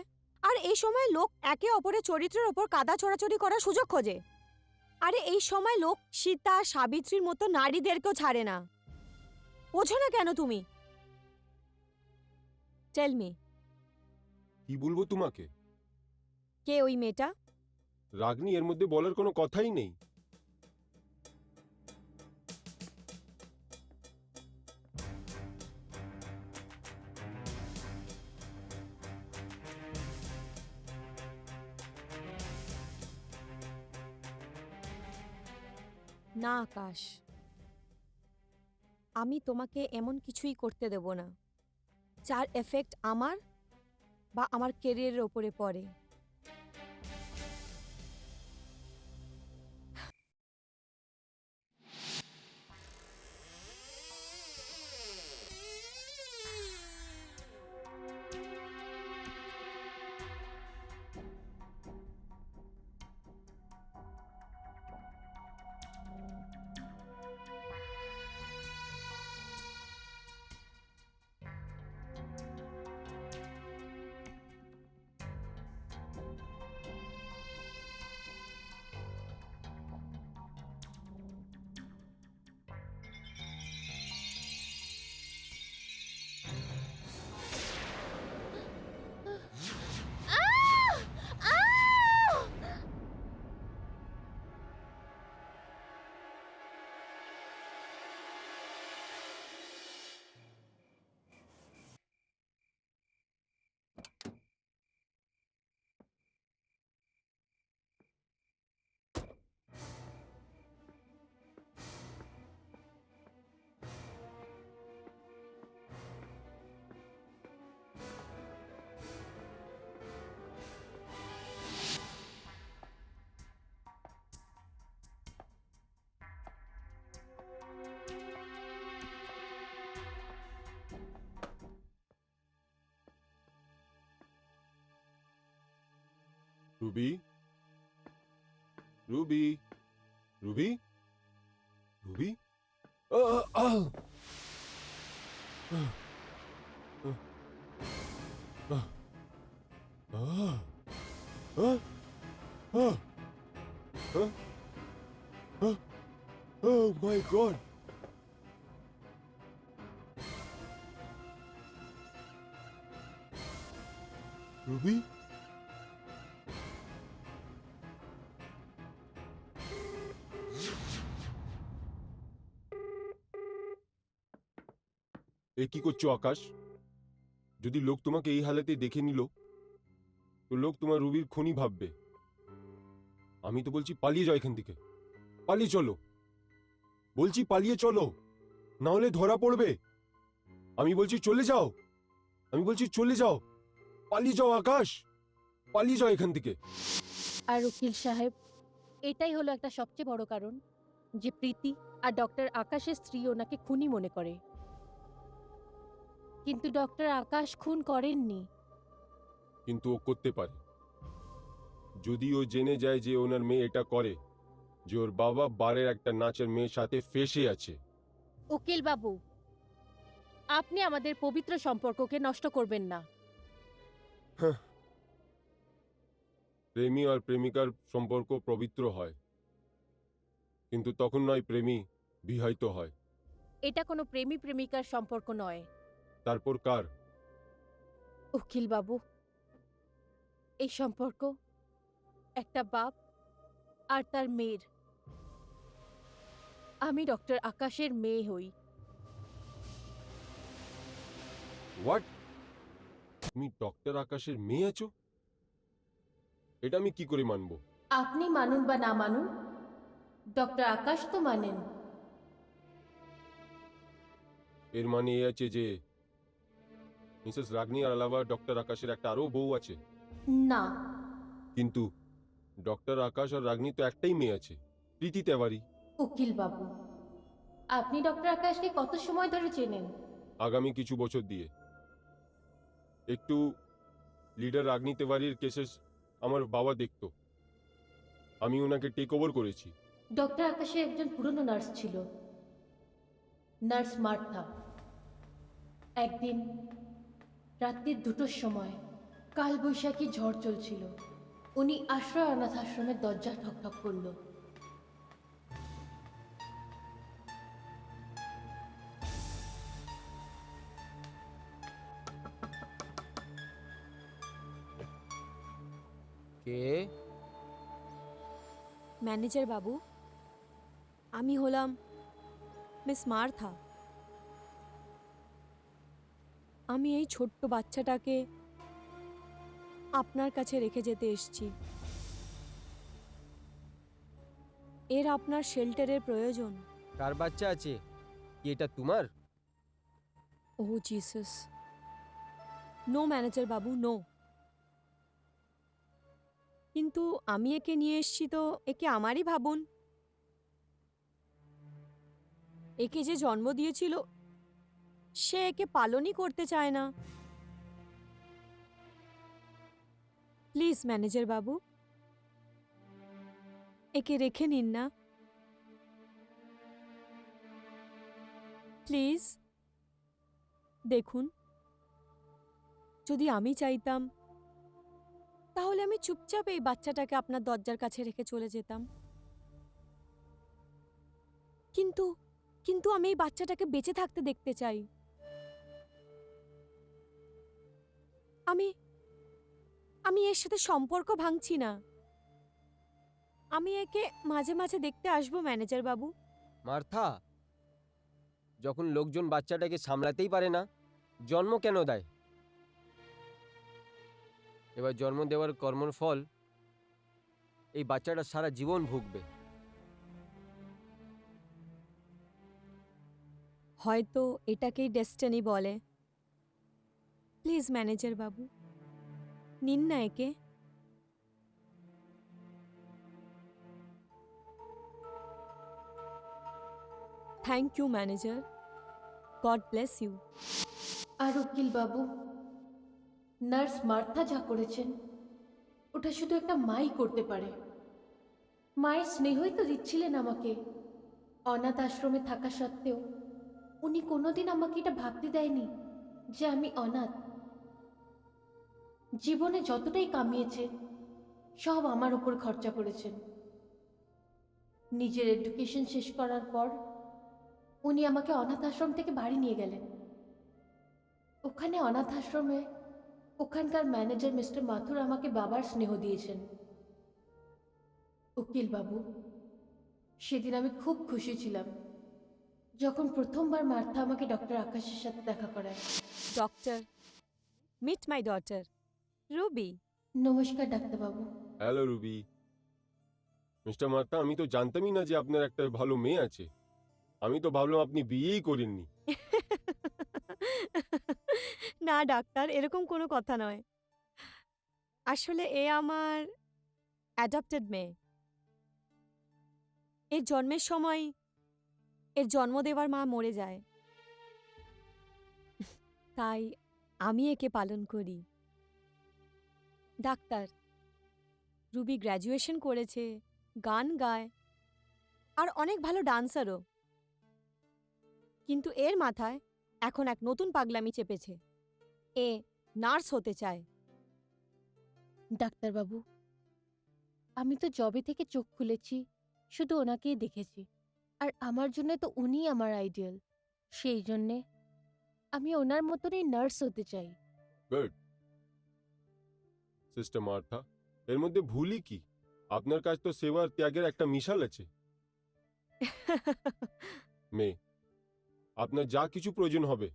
আর এই সময় লোক একে অপরের চরিত্রের ওপর কাদা ছোড়াছড়ি করার সুযোগ খোঁজে। আরে এই সময় লোক সীতা, সাবিত্রীর মতো নারীদেরকেও ছাড়ে না। বোঝো না কেন তুমি? টেল মি, কি বলবো তোমাকে? কে ওই মেয়েটা? রাগনি, এর মধ্যে বলার কোনো কথাই নেই। না আকাশ, আমি তোমাকে এমন কিছুই করতে দেব না যার এফেক্ট আমার বা আমার কেরিয়ারের ওপরে পড়ে। আহ! আহ! Ruby, Ruby, Ruby, Ruby. আহ, আহ, আহ, আহ, আহ, আহ, আহ, আহ, আহ, আহ, oh my God! রুবি, এ কি করছো আকাশ? যদি লোক তোমাকে এই হালাতে দেখে নিল, তো লোক তোমার রুবির খুনি ভাববে। আমি তো বলছি পালিয়ে যাও এখান থেকে, পালিয়ে চলো। বলছি পালিয়ে চলো, না হলে ধরা পড়বে। আমি বলছি চলে যাও, আমি বলছি চলে যাও, পালিয়ে যাও আকাশ, পালিয়ে যাও এখান থেকে। আর উকিল সাহেব, এটাই হলো একটা সবচেয়ে বড় কারণ যে প্রীতি আর ডক্টর আকাশের স্ত্রী ওনাকে খুনি মনে করে। কিন্তু ডক্টর আকাশ খুন করেননি। কিন্তু ও করতে পারে, যদি ও জেনে যায় যে ওনার মেয়ে এটা করে, যে ওর বাবা বারের একটা নাচের মেয়ের সাথে ফেসে আছে। উকিল বাবু, আপনি আমাদের পবিত্র সম্পর্ককে নষ্ট করবেন না। প্রেমী আর প্রেমিকার সম্পর্ক পবিত্র হয়, কিন্তু তখন নয় প্রেমী বিবাহিত হয়। এটা কোনো প্রেমী প্রেমিকার সম্পর্ক নয়। তারপর কার? উকিল বাবু, এই সম্পর্ক একটা বাপ আর তার মেয়ের। আমি ডক্টর আকাশের মেয়ে হই। হোয়াট? তুমি ডক্টর আকাশের মেয়ে আছো? এটা আমি কি করে মানবো? আপনি মানুন বা না মানুন, ডক্টর আকাশ তো মানেন। এর মানে এই আছে যে মিসেস রাগনি আর আলাবা ডক্টর আকাশের একটা আরো বউ আছে। না, কিন্তু ডক্টর আকাশ আর রাগনি তো একটাই মেয়ে আছে, প্রীতি তেওয়ারি। উকিল বাবু, আপনি ডক্টর আকাশকে কত সময় ধরে চেনেন? আগামী কিছু বছর দিয়ে। একটু লিডার রাগনি তেওয়ারির কেসেস আমার বাবা দেখতো, আমি ওনাকে টেক ওভার করেছি। ডক্টর আকাশের একজন পুরনো নার্স ছিল, নার্স মার্থা। একদিন রাত্রি 2টোর সময় কালবৈশাখী ঝড় চলছিল, উনি আশ্রয় অনাথ আশ্রমের দরজা ঠকঠক করল। কে? ম্যানেজার বাবু, আমি হলাম মিস মার্থা। আমি এই ছোট্ট বাচ্চাটাকে আপনার কাছে রেখে যেতে এসেছি। এর আপনার শেল্টারের প্রয়োজন। কার বাচ্চা আছে? কি এটা তোমার? ও জিসাস, নো ম্যানেজার বাবু, নো। কিন্তু আমি একে নিয়ে এসেছি তো একে আমারই ভাবুন। একে যে জন্ম দিয়েছিল সে একে পালনই করতে চায় না। প্লিজ ম্যানেজার বাবু, একে রেখে নিন না প্লিজ। দেখুন, যদি আমি চাইতাম তাহলে আমি চুপচাপ এই বাচ্চাটাকে আপনার দরজার কাছে রেখে চলে যেতাম। কিন্তু কিন্তু আমি এই বাচ্চাটাকে বেঁচে থাকতে দেখতে চাই। আমি আমি এর সাথে সম্পর্ক ভাঙছি না। আমি একে মাঝে মাঝে দেখতে আসবো ম্যানেজার বাবু। মার্থা, যখন লোকজন বাচ্চাটাকে সামলাতেই পারে না, জন্ম কেন দেয়? এবার জন্ম দেওয়ার কর্মর ফল এই বাচ্চাটা সারা জীবন ভুগবে। হয়তো এটাকেই ডেস্টিনি বলে। প্লিজ ম্যানেজার বাবু, নিন না একে। Thank you manager, God bless you. আর উকিল বাবু, নার্স মার্থা যা করেছেন ওটা শুধু একটা মাই করতে পারে। মায়ের স্নেহই তো দিচ্ছিলেন আমাকে। অনাথ আশ্রমে থাকা সত্ত্বেও উনি কোনোদিন আমাকে এটা ভাবতে দেয়নি যে আমি অনাথ। জীবনে যতটাই কামিয়েছে সব আমার উপর খরচা করেছেন। নিজের এডুকেশন শেষ করার পর উনি আমাকে অনাথ আশ্রম থেকে বাড়ি নিয়ে গেলেন। ওখানে অনাথ আশ্রমে ওখানকার ম্যানেজার মিস্টার মাথুর আমাকে বাবার স্নেহ দিয়েছেন। উকিল বাবু, সেদিন আমি খুব খুশি ছিলাম যখন প্রথমবার মার্থা আমাকে ডক্টর আকাশের সাথে দেখা করায়। Doctor, meet my daughter Ruby. নমস্কার ডাক্তারবাবু। Hello Ruby. মিস্টার মার্তা, আমি তো জানতামই না যে আপনার একটা ভালো মেয়ে আছে। আমি তো ভাবলাম আপনি বিয়েই করেননি। না ডাক্তার, এরকম কোনো কথা নয়। আসলে এ আমার অ্যাডপ্টেড মেয়ে। এর জন্মের সময় এর জন্ম দেওয়ার মা মরে যায়, তাই আমি একে পালন করি। ডাক্তার, রুবি গ্র্যাজুয়েশন করেছে, গান গায়, আর অনেক ভালো ডান্সারও। কিন্তু এর মাথায় এখন এক নতুন পাগলামি চেপেছে। এ নার্স হতে চায়। ডাক্তারবাবু, আমি তো জবে থেকে চোখ খুলেছি শুধু ওনাকেই দেখেছি, আর আমার জন্য তো উনিই আমার আইডিয়াল। সেই জন্যে আমি ওনার মতনই নার্স হতে চাই। গুড। সিস্টার মার্থা, এর মধ্যে ভুলই কি? আপনার কাছে তো সেবার ত্যাগের একটা মিশাল আছে। মেয়ে, আপনার যা কিছু প্রয়োজন হবে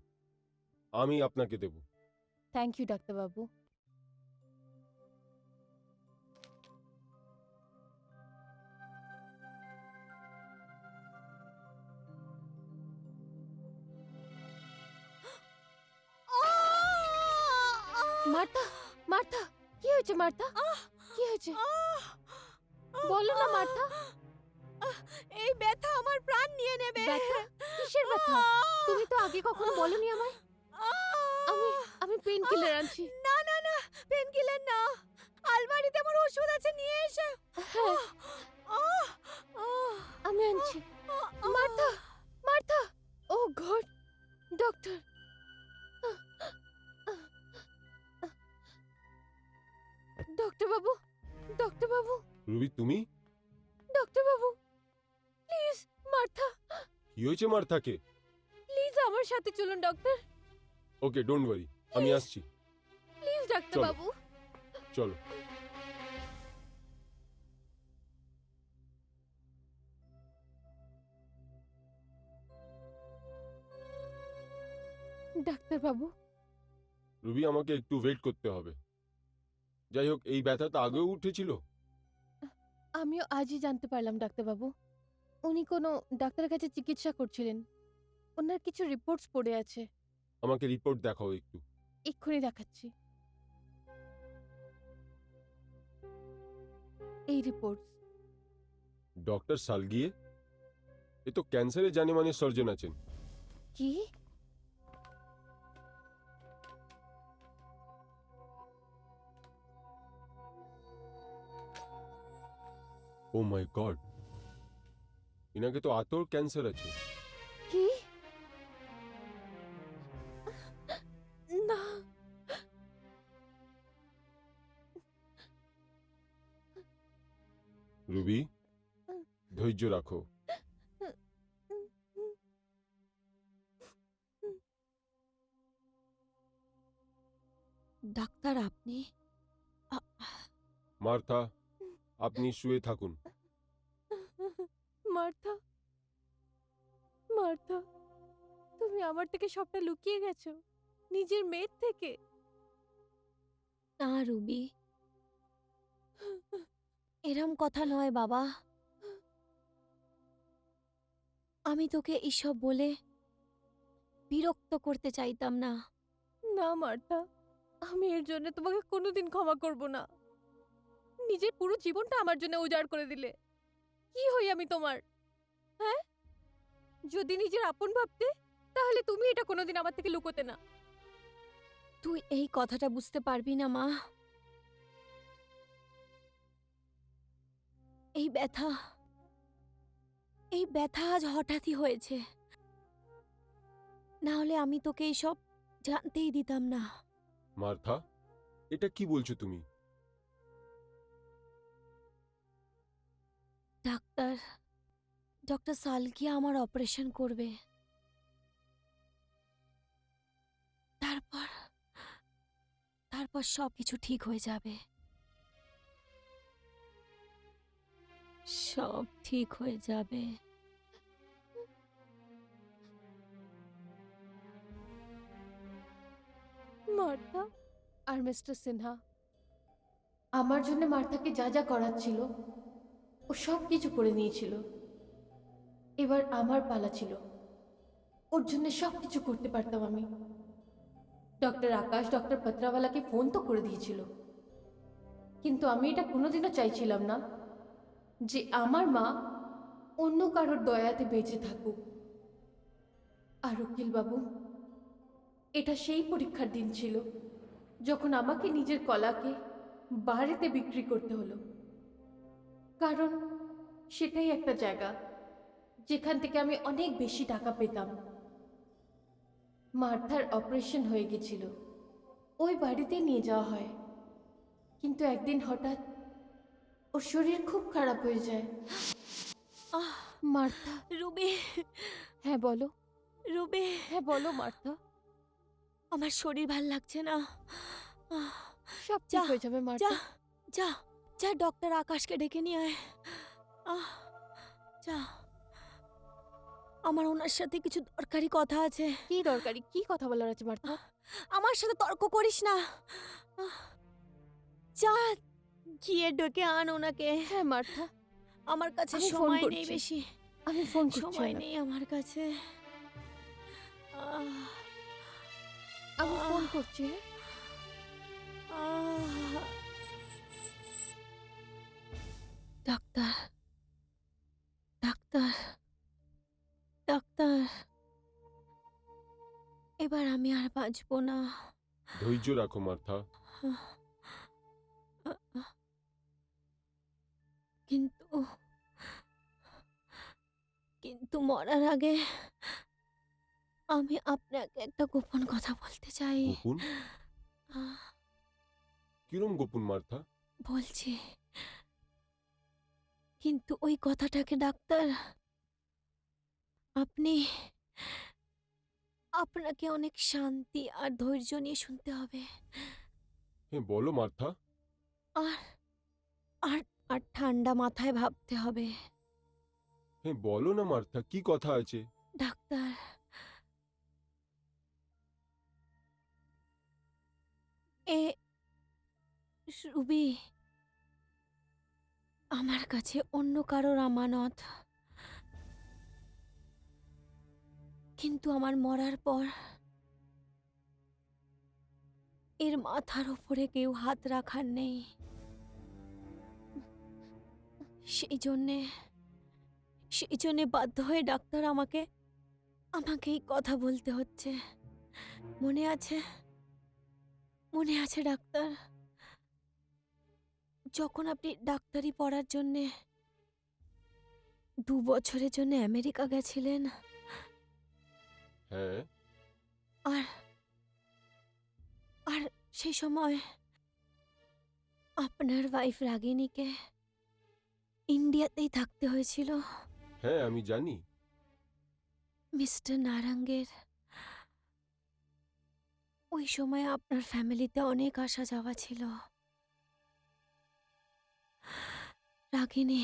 আমি আপনাকে দেব। থ্যাংক ইউ ডাক্তারবাবু। মার্থা, মার্থা, কি হয়েছে মার্থা? কি হয়েছে? বলো না মার্থা। এই ব্যথা আমার প্রাণ নিয়ে নেবে। ব্যথা? কিসের ব্যথা? তুমি তো আগে কখনো বলনি আমায়। আমি আমি পেইন কিলার আনছি। না না না, পেন কিলার না, আলমারিতে আমার ওষুধ আছে, নিয়ে এসে। হ্যাঁ, আমি আনছি। মার্থা, মার্থা, ও গড, ডক্টর। ডক্টর বাবু, ডক্টর বাবু, রুবি, তুমি? ডক্টর বাবু, প্লিজ মার্থা, কি হয়েছে মার্থাকে? প্লিজ আমার সাথে চলুন ডক্টর। ওকে, ডোন্ট ওয়ারি, আমি আসছি। প্লিজ ডাক্তার চলো। বাবু। চলো। ডাক্তার বাবু, রুবি, আমাকে একটু ওয়েট করতে হবে। যাই হোক, এই ব্যথা তো আগেও উঠেছিল। আমিও আজই জানতে পারলাম ডাক্তার বাবু। উনি কোনো ডাক্তারের কাছে চিকিৎসা করছিলেন। ওনার কিছু রিপোর্টস পড়ে আছে। আমাকে রিপোর্ট দেখাও একটু। এক্ষুনি দেখাচ্ছি। এই রিপোর্টস। ডক্টর সালগিয়ে? এ তো ক্যান্সারে জানেমানে সার্জন আছেন। কি? ও মাই গড, ইনাকে তো আতর ক্যান্সার আছে। কি? না, রুবি, ধৈর্য রাখো। ডাক্তার আপনি? মার্থা, আপনি শুয়ে থাকুন। মার্থা, মার্থা, তুমি আমার থেকে সবটা লুকিয়ে গেছো, নিজের মেয়ের থেকে। না রুবি, এরম কথা নয় বাবা। আমি তোকে এসব বলে বিরক্ত করতে চাইতাম না। না মার্থা, আমি এর জন্য তোমাকে কোনোদিন ক্ষমা করব না। নিজের পুরো জীবনটা আমার জন্য উজাড় করে দিলে। কি হই আমি তোমার? হ্যাঁ, যদি নিজের আপন ভাবতে তাহলে তুমি এটা কোনোদিন আমার থেকে লুকোতে না। তুই এই কথাটা বুঝতে পারবি না মা। এই ব্যথা, এই ব্যথা আজ হঠাৎই হয়েছে, না হলে আমি তোকে এইসব জানতেই দিতাম না। মার্থা, এটা কি বলছো তুমি? ডাক্তার, ডক্টর সালকিয়া আমার অপারেশন করবে। তারপর তারপর সবকিছু ঠিক হয়ে যাবে। সব ঠিক হয়ে যাবে। মার্থা আর মিস্টার সিনহা, আমার জন্য মার্থাকে যা যা করার ছিল ও সব কিছু করে নিয়েছিল। এবার আমার পালা ছিল, ওর জন্য সব কিছু করতে পারতাম আমি। ডক্টর আকাশ ডক্টর পত্রাওয়ালাকে ফোন তো করে দিয়েছিল, কিন্তু আমি এটা কোনোদিনও চাইছিলাম না যে আমার মা অন্য কারোর দয়াতে বেঁচে থাকুক। আর উকিল বাবু, এটা সেই পরীক্ষার দিন ছিল যখন আমাকে নিজের কলাকে বাড়িতে বিক্রি করতে হলো। কারণ সেটাই একটা জায়গা যেখান থেকে আমি অনেক বেশি টাকা পেতাম। মার্থার অপারেশন হয়ে গেছিল, ওই বাড়িতে নিয়ে যাওয়া হয়, কিন্তু একদিন হঠাৎ ওর শরীর খুব খারাপ হয়ে যায়। আহ, মার্থা। রুবি, হ্যাঁ বলো। রুবি, হ্যাঁ বলো মার্থা। আমার শরীর ভাল লাগছে না। আহ, সব ঠিক যা, হয়ে যাবে যা মার্থা। যা যা, ডক্টর আকাশকে ডেকে নিয়ে আয়। আহ, যা, আমার ওনার সাথে কিছু দরকারি কথা আছে। কি দরকারি, কি কথা বলার আছে মার্থা? আমার সাথে তর্ক করিস না। আহ, যা, গিয়ে ডেকে আন ওনাকে। হ্যাঁ মার্থা, আমার কাছে আমি ফোন সময় নেই করছি। বেশি। আমি ফোন করছি। সময় ওনাকে। নেই আমার কাছে। আমি ফোন করছি। ডাক্তার, ডাক্তার, ডাক্তার, এবার আমি আর বাঁচব না। ধৈর্য রাখো মার্থা। কিন্তু কিন্তু মরার আগে আমি আপনাকে একটা গোপন কথা বলতে চাই। গোপন? আহ, কিরম গোপন মার্থা? বলছি, কিন্তু ওই কথাটাকে ডাক্তার আপনি আপনাকে অনেক শান্তি আর ধৈর্য নিয়ে শুনতে হবে। হ্যাঁ বলো মার্থা। আর আর আর ঠান্ডা মাথায় ভাবতে হবে। হ্যাঁ বলো না মার্থা, কি কথা আছে? ডাক্তার, এ রুবি আমার কাছে অন্য কারোর আমানত, কিন্তু আমার মরার পর এর মাথার ওপরে কেউ হাত রাখার নেই। সেই জন্যে বাধ্য হয়ে ডাক্তার আমাকে এই কথা বলতে হচ্ছে। মনে আছে ডাক্তার, যখন আপনি ডাক্তারি পড়ার জন্যে 2 বছরের জন্য আমেরিকা গেছিলেন, হ্যাঁ। আর আর সেই সময় আপনার ওয়াইফ রাগিনীকে ইন্ডিয়াতেই থাকতে হয়েছিল। হ্যাঁ আমি জানি। মিস্টার নারাঙ্গের ওই সময় আপনার ফ্যামিলিতে অনেক আসা যাওয়া ছিল। রাগিনী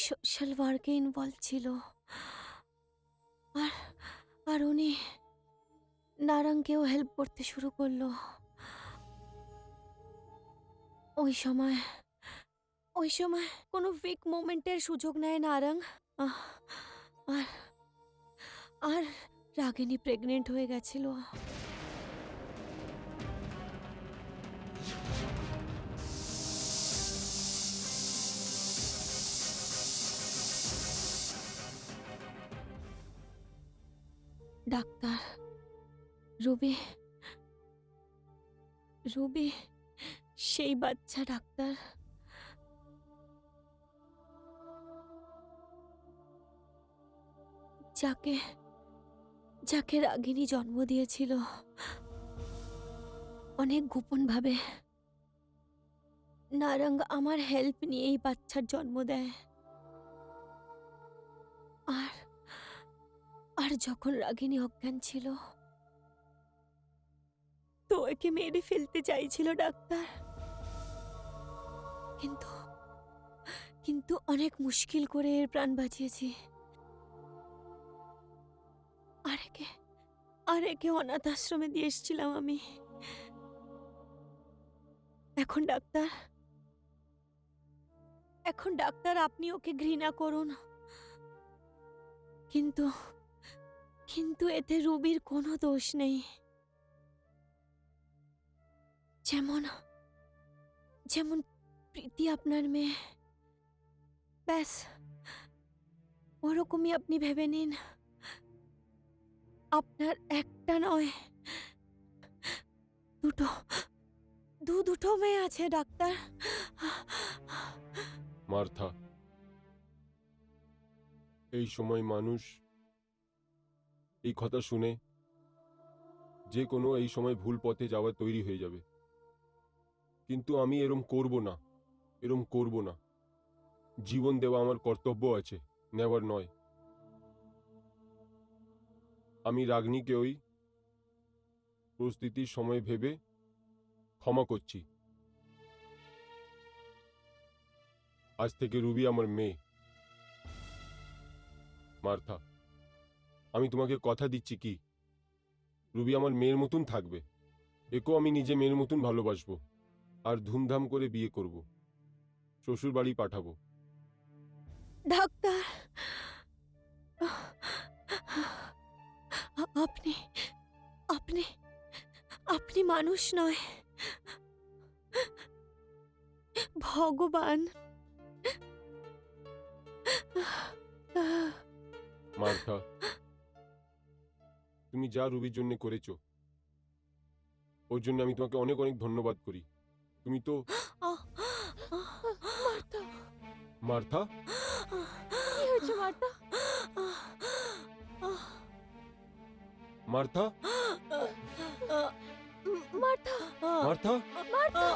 সোশ্যাল ওয়ার্কে ইনভলভ ছিল, আর আর উনি নারাঙ্গকেও হেল্প করতে শুরু করলো। ওই সময় কোনো উইক মোমেন্টের সুযোগ নেয় নারাং। আহ, আর আর রাগিনী প্রেগনেন্ট হয়ে গেছিল। ডাক্তার, রুবি সেই বাচ্চা ডাক্তার। যাকে রাগিনী জন্ম দিয়েছিল অনেক গোপনভাবে। নারঙ্গ আমার হেল্প নিয়ে এই বাচ্চার জন্ম দেয়। আর আর যখন রাগিনী অজ্ঞান ছিল তো একে মেরে ফেলতে চাইছিল ডাক্তার, কিন্তু অনেক মুশকিল করে এর প্রাণ বাঁচিয়েছি। আর একে অনাথ আশ্রমে দিয়ে এসেছিলাম আমি। এখন ডাক্তার আপনি ওকে ঘৃণা করুন, কিন্তু এতে রুবির কোনো দোষ নেই। যেমন প্রীতি আপনার মেয়ে, ব্যাস ওরকমই আপনি ভেবে নিন। আপনার একটা নয়, দুটো মেয়ে আছে ডাক্তার। মার্থা, এই সময় মানুষ এই কথা শুনে যে কোনো এই সময় ভুল পথে যাওয়ার তৈরি হয়ে যাবে, কিন্তু আমি এরম করব না। জীবন দেওয়া আমার কর্তব্য আছে, নেওয়ার নয়। আমি রাগনীকে ওই পরিস্থিতির সময় ভেবে ক্ষমা করছি। আজ থেকে রুবি আমার মেয়ে। মার্থা, আমি তোমাকে কথা দিচ্ছি কি রুবি আমার মেয়ের মতন থাকবে। একেও আমি নিজে মেয়ের মতন ভালোবাসবো, আর ধুমধাম করে বিয়ে করব, শ্বশুর বাড়ি পাঠাবো। ডাক্তার, আপনি আপনি আপনি মানুষ নয়, ভগবান। মার্থা, তুমি যা রুবির জন্য করেছো ওর জন্য আমি তোমাকে অনেক অনেক ধন্যবাদ করি। তুমি তো মার্থা, মার্থা, কি হয়েছে Martha? Martha, Martha, Martha, Martha,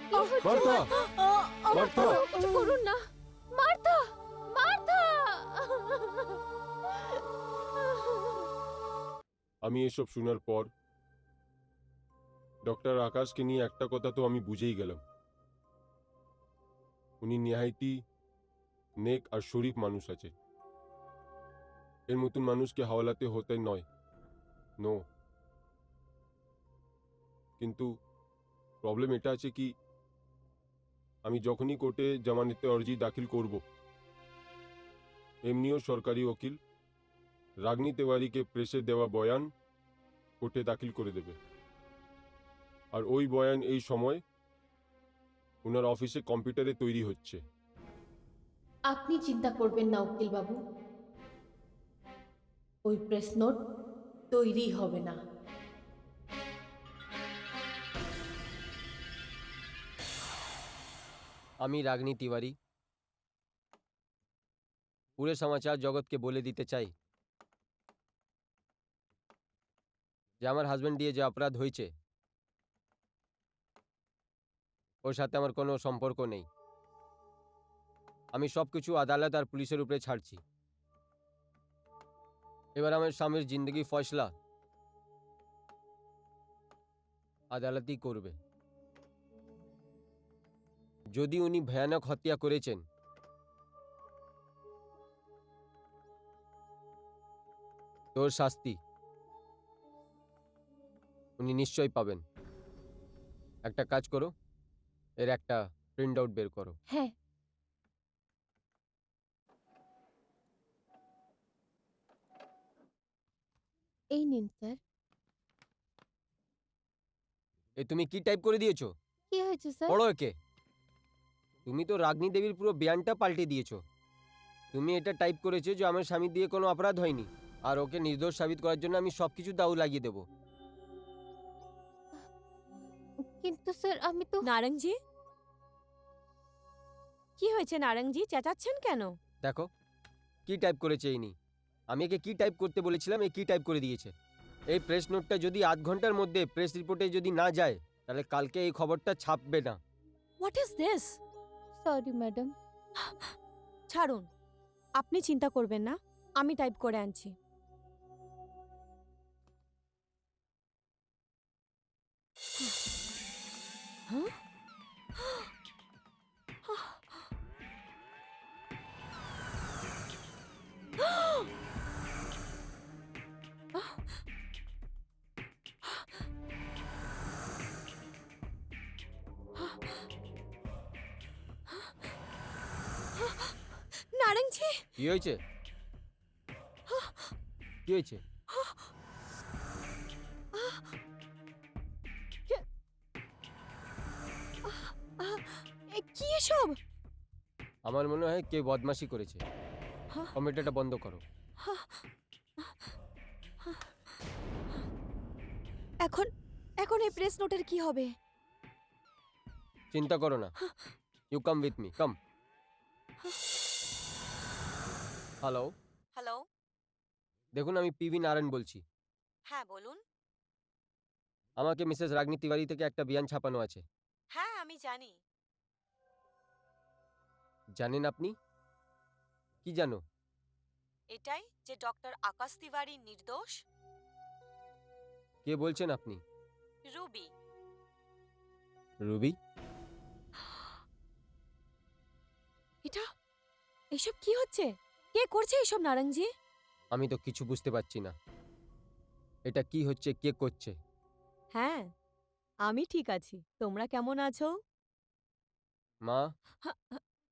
কি হচ্ছে মার্থা, মার্থা? মার্থা। কিছু করুন না, মার্থা, মার্থা। আমি এসব শোনার পর ডক্টর আকাশকে নিয়ে একটা কথা তো আমি বুঝেই গেলাম, উনি নিহাইতি নেক আর শরীফ মানুষ আছে। এর মতন মানুষকে হাওলাতে হতে নয়, নো। কিন্তু প্রবলেম এটা আছে কি, আমি যখনই কোর্টে জামানতে আর্জি দাখিল করব, এমনিও সরকারি উকিল রাগনি তেওয়ারিকে প্রেসে দেওয়া বয়ান কোর্টে দাখিল করে দেবে, আর ওই বয়ান এই সময় ওনার অফিসে কম্পিউটারে তৈরি হচ্ছে। আপনি চিন্তা করবেন না উকিল বাবু, ওই প্রেস নোট তৈরি হবে না। আমি রাগনি তিওয়ারি पूरे समाचार জগৎকে বলে দিতে চাই যে আমার হাজবেন্ড দিয়ে যে অপরাধ হয়েছে ওর সাথে আমার কোনো সম্পর্ক নেই। আমি সব কিছু আদালত আর পুলিশের উপরে ছাড়ছি। এবার আমার স্বামীর জিন্দগি ফয়সলা আদালতই করবে। যদি উনি ভয়ানক হত্যা করেছেন তোর শাস্তি উনি নিশ্চয়ই পাবেন। একটা কাজ করো, এর একটা প্রিন্ট আউট বের করো। হ্যাঁ, এই নিন স্যার। এ তুমি কি টাইপ করে দিয়েছো? কি হয়েছে স্যার? পড়ো একে। তুমি তো রাগনি দেবীর পুরো বয়ানটা পাল্টে দিয়েছো। তুমি এটা টাইপ করেছো যে আমার স্বামী দিয়ে কোনো অপরাধ হয়নি আর ওকে নির্দোষ সাবিত করার জন্য আমি সবকিছু দাউ লাগিয়ে দেবো। কিন্তু স্যার আমি তো নারঙ্গজি, কি হয়েছে নারঙ্গজি, চেঁচাচ্ছেন কেন? দেখো কি টাইপ করেছে ইনি। আমি একে কি টাইপ করতে বলেছিলাম, এ কি টাইপ করে দিয়েছে। এই প্রেস নোটটা যদি 8 ঘন্টার মধ্যে প্রেস রিপোর্টে যদি না যায় তাহলে কালকে এই খবরটা ছাপবে না। What is this? Sorry madam. ছাড়ুন, আপনি চিন্তা করবেন না, আমি টাইপ করে আনছি। হ্যাঁ? নারঙ্গজি, কি হয়েছে? কি হয়েছে? কি এসব? আমার মনে হয় কে বদমাশি করেছে। হ্যাঁ? কম্পিউটারটা বন্ধ করো। এখন এখন এই প্রেস নোটের কি হবে? চিন্তা করো না, you come with me, come. Hello, hello, দেখুন আমি পিভি নারায়ণ বলছি। হ্যাঁ বলুন। আমাকে মিসেস রাগনি তিওয়ারি থেকে একটা বিয়ান ছাপানো আছে। হ্যাঁ আমি জানি। জানেন আপনি? কি জানো? এটাই যে ডক্টর আকাশ তিওয়ারি নির্দোষ। কে বলছেন আপনি? রুবি। রুবি? এটা এসব কি হচ্ছে? কে করছে এসব নারঙ্গজি? আমি তো কিছু বুঝতে পারছি না। এটা কি হচ্ছে, কে করছে? হ্যাঁ, আমি ঠিক আছি। তোমরা কেমন আছো? মা,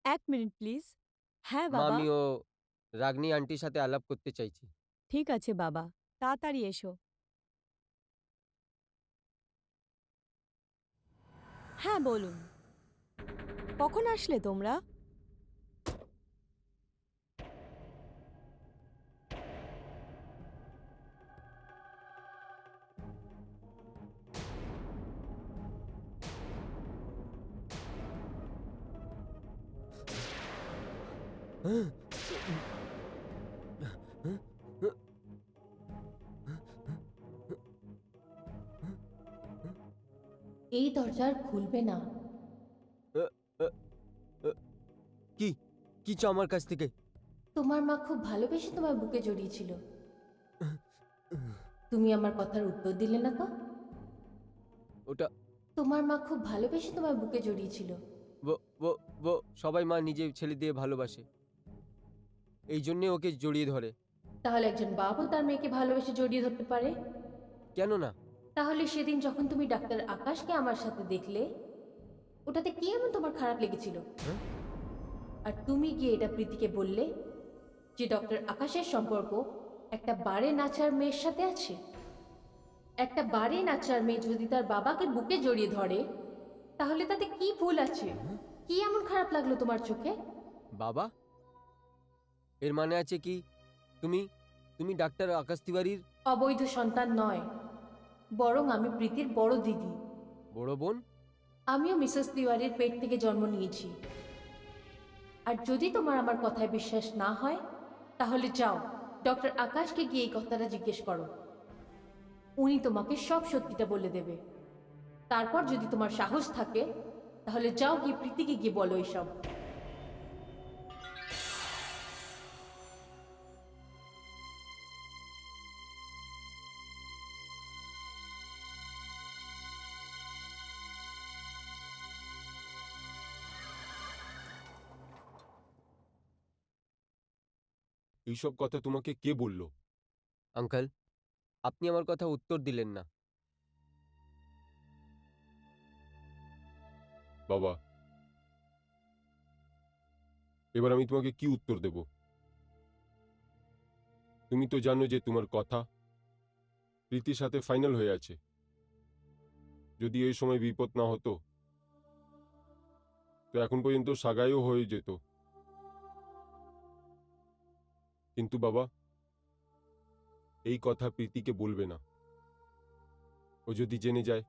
এক মিনিট প্লিজ। হ্যাঁ মা বাবা। আমি ও রাগনি আন্টির সাথে আলাপ করতে চাইছি। ঠিক আছে বাবা, তাড়াতাড়ি এসো। হ্যাঁ বলুন। কখন আসলে তোমরা? এই দরজা আর খুলবে না। কি কি চাও আমার কাছ থেকে? তোমার মা খুব ভালোবেসে তোমার বুকে জড়িয়েছিল। তুমি আমার কথার উত্তর দিলে না তো। ওটা তোমার মা খুব ভালোবেসে তোমার বুকে জড়িয়েছিল। ও ও ও সবাই মা নিজের ছেলে দিয়ে ভালোবাসে, এই জন্যে ওকে জড়িয়ে ধরে। তাহলে একজন বাবা তার মেয়েকে ভালোবেসে জড়িয়ে ধরতে পারে? কেন না? তাহলে সেদিন যখন তুমি ডাক্তার আকাশকে আমার সাথে দেখলে, ওটাতে কি এমন তোমার খারাপ লেগেছিল? হ্যাঁ? আর তুমি গিয়ে এটা প্রীতিকে বললে যে ডক্টর আকাশের সম্পর্ক একটা বারে নাচার মেয়ের সাথে আছে। একটা বারে নাচার মেয়ে যদি তার বাবাকে বুকে জড়িয়ে ধরে, তাহলে তাতে কি ভুল আছে? কি এমন খারাপ লাগলো তোমার চোখে? বাবা? এর মানে আছে কি তুমি তুমি ডাক্তার আকাশ তিওয়ারির অবৈধ সন্তান নয়, বরং আমি প্রীতির বড় দিদি। বড় বোন? আমিও মিসেস তিওয়ারির পেট থেকে জন্ম নিয়েছি। আর যদি তোমার আমার কথায় বিশ্বাস না হয়, তাহলে যাও ডক্টর আকাশকে গিয়ে এই কথাটা জিজ্ঞেস করো। উনি তোমাকে সব সত্যিটা বলে দেবে। তারপর যদি তোমার সাহস থাকে, তাহলে যাও গিয়ে প্রীতিকে গিয়ে বলো এসব। এইসব কথা তোমাকে কে বলল? আঙ্কেল, আপনি আমার কথা উত্তর দিলেন না। বাবা, এবার আমি তোমাকে কি উত্তর দেব? তুমি তো জানো যে তোমার কথা প্রীতির সাথে ফাইনাল হয়ে আছে। যদি এই সময় বিপদ না হতো, তো এখন পর্যন্ত সাগাইও হয়ে যেত। কিন্তু বাবা, এই কথা প্রীতিকে বলবে না। ও যদি জেনে যায়,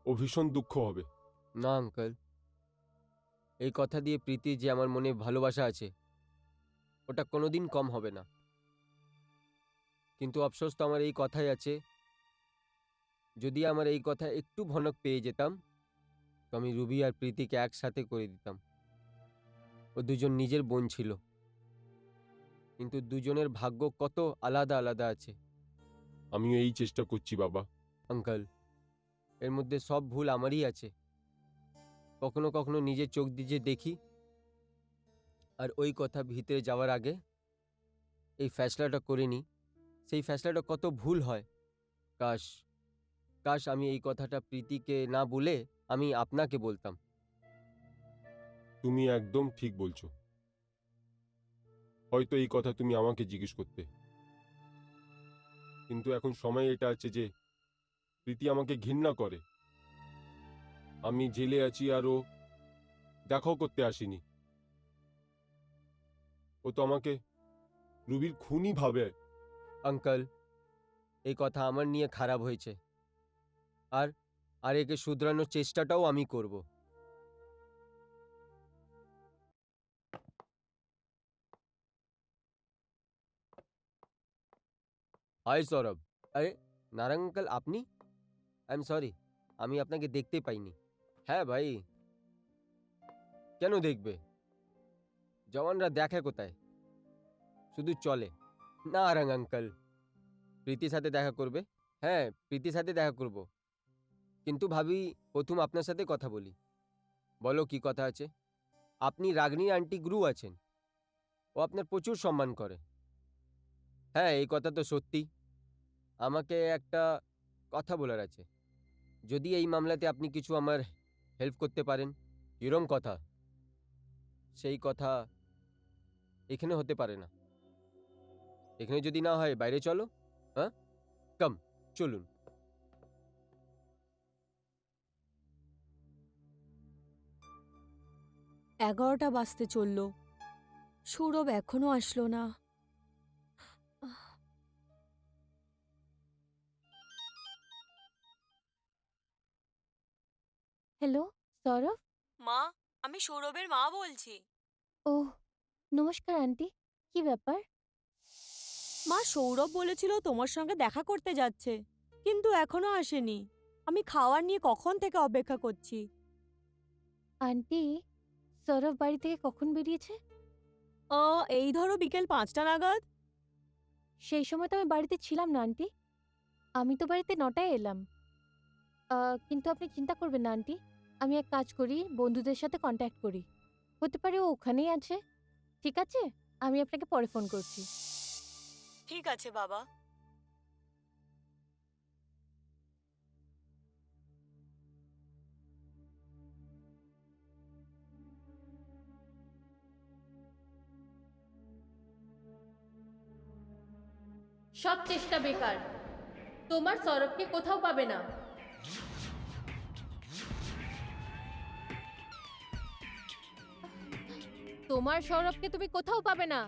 ও ভীষণ দুঃখ হবে। না আঙ্কেল, এই কথা দিয়ে প্রীতি যে আমার মনে ভালোবাসা আছে ওটা কোনোদিন কম হবে না। কিন্তু আফসোস তো আমার এই কথাই আছে, যদি আমার এই কথা একটু ভনক পেয়ে যেতাম তো আমি রুবি আর প্রীতিকে একসাথে করে দিতাম। ও দুজন নিজের বোন ছিল, কিন্তু দুজনের ভাগ্য কত আলাদা আলাদা আছে। আমিও এই চেষ্টা করছি বাবা। আঙ্কেল, এর মধ্যে সব ভুল আমারই আছে। কখনো কখনো নিজের চোখ দিয়ে যে দেখি, আর ওই কথা ভিতরে যাওয়ার আগে এই ফ্যাসলাটা করে নিই, সেই ফ্যাসলাটা কত ভুল হয়। কাশ কাশ আমি এই কথাটা প্রীতিকে না বলে আমি আপনাকে বলতাম। তুমি একদম ঠিক বলছো। হয়তো এই কথা তুমি আমাকে জিজ্ঞেস করতে, কিন্তু এখন সময় এটা আছে যে প্রীতি আমাকে ঘৃণা করে। আমি জেলে আছি আর ও দেখাও করতে আসেনি। ও তো আমাকে রুবির খুনি ভাবে। আঙ্কেল, এই কথা আমার নিয়ে খারাপ হয়েছে, আর আর একে শুধরানোর চেষ্টাটাও আমি করব। হাই সৌরভ। আরে নারায়ণ আঙ্কেল, আপনি? আই এম সরি, আমি আপনাকে দেখতে পাইনি। হ্যাঁ ভাই, কেন দেখবে? জওয়ানরা দেখে কোথায়, শুধু চলে। নারায়ণ আঙ্কেল, প্রীতির সাথে দেখা করবে? হ্যাঁ, প্রীতির সাথে দেখা করব, কিন্তু ভাবি প্রথম আপনার সাথে কথা বলি। বলো কি কথা আছে? আপনি রাগনী আন্টি গুরু আছেন, ও আপনার প্রচুর সম্মান করে। হ্যাঁ, এই কথা তো সত্যি। আমাকে একটা কথা বলার আছে। যদি এই মামলাতে আপনি কিছু আমার হেল্প করতে পারেন, এরম কথা, সেই কথা এখানে হতে পারে না। এখানে যদি না হয় বাইরে চলো। হ্যাঁ, কাম, চলুন। 11টা বাজতে চললো, সৌরভ এখনো আসলো না। হ্যালো, সৌরভ? মা, আমি সৌরভের মা বলছি। ওহ, নমস্কার আন্টি। কি ব্যাপার? মা, সৌরভ বলেছিল তোমার সঙ্গে দেখা করতে যাচ্ছে, কিন্তু এখনো আসেনি। আমি খাওয়ার নিয়ে কখন থেকে অপেক্ষা করছি। আন্টি, সৌরভ বাড়ি থেকে কখন বেরিয়েছে? এই ধরো বিকেল 5টা নাগাদ। সেই সময় তো আমি বাড়িতে ছিলাম না আন্টি। আমি তো বাড়িতে 9টায় এলাম। কিন্তু আপনি চিন্তা করবেন না আন্টি। আমি এক কাজ করি, বন্ধুদের সাথে কন্ট্যাক্ট করি। হতে পারে ও ওখানেই আছে। ঠিক আছে? আমি আপনাকে পরে ফোন করছি। ঠিক আছে বাবা। সব চেষ্টা বেকার। তোমার সৌরভকে কোথাও পাবে না। তোমার সৌরভকে তুমি কোথাও পাবে না।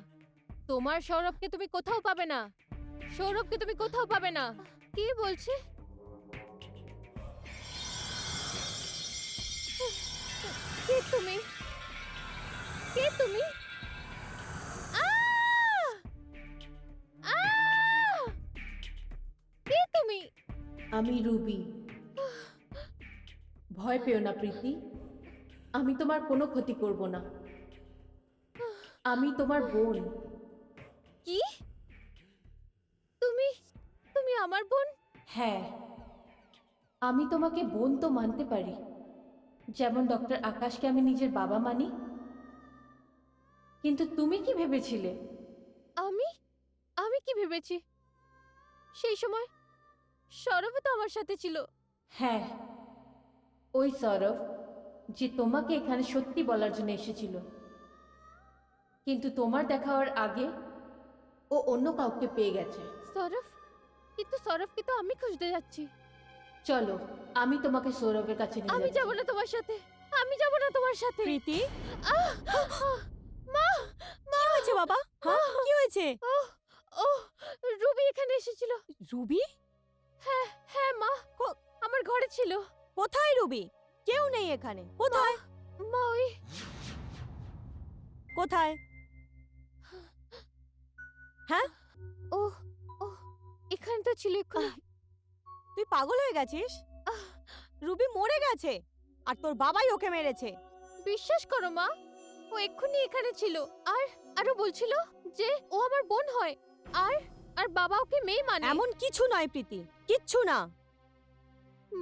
তোমার সৌরভকে তুমি কোথাও পাবে না। সৌরভকে তুমি কোথাও পাবে না। কি বলছে? কে তুমি? কে তুমি? আহ! আহ! কে তুমি? আমি রুবি। ভয় পেও না প্রীতি, আমি তোমার কোনো ক্ষতি করব না। আমি তোমার বোন। কি? তুমি তুমি আমার বোন? হ্যাঁ, আমি তোমাকে বোন তো মানতে পারি, যেমন ডক্টর আকাশকে আমি নিজের বাবা মানি। কিন্তু তুমি কি ভেবেছিলে? আমি আমি কি ভেবেছি? সেই সময় সৌরভ তো আমার সাথে ছিল। হ্যাঁ, ওই সৌরভ যে তোমাকে এখানে সত্যি বলার জন্য এসেছিল, কিন্তু তোমার দেখা হওয়ার আগে ও অন্য কাউকে পেয়ে গেছে। সৌরভ? কিন্তু সৌরভকে তো আমি খুঁজতে যাচ্ছি। চলো, আমি তোমাকে সৌরভের কাছে নিয়ে আমি যাচ্ছি। যাব না তোমার সাথে। আমি যাব না তোমার সাথে। প্রীতি, আহ! মা! মা! কি হয়েছে বাবা? হ্যাঁ, কি হয়েছে? ওহ! ওহ! রুবি এখানে এসেছিল। রুবি? হ্যাঁ, হ্যাঁ মা। আমার ঘরে ছিল। কোথায় রুবি? কেউ নেই এখানে। কোথায়? মা ওই কোথায়? হ্যাঁ, ওহ! ওহ! এখানে তো ছিল এক্ষুনি। তুই পাগল হয়ে গেছিস? রুবি মরে গেছে, আর তোর বাবাই ওকে মেরেছে। বিশ্বাস করো মা, ও এক্ষুনি এখানে ছিল। আর আরো বলছিল যে ও আমার বোন হয়। আর আর বাবা ওকে মেয়ে মানে। এমন কিছু নয় প্রীতি, কিচ্ছু না।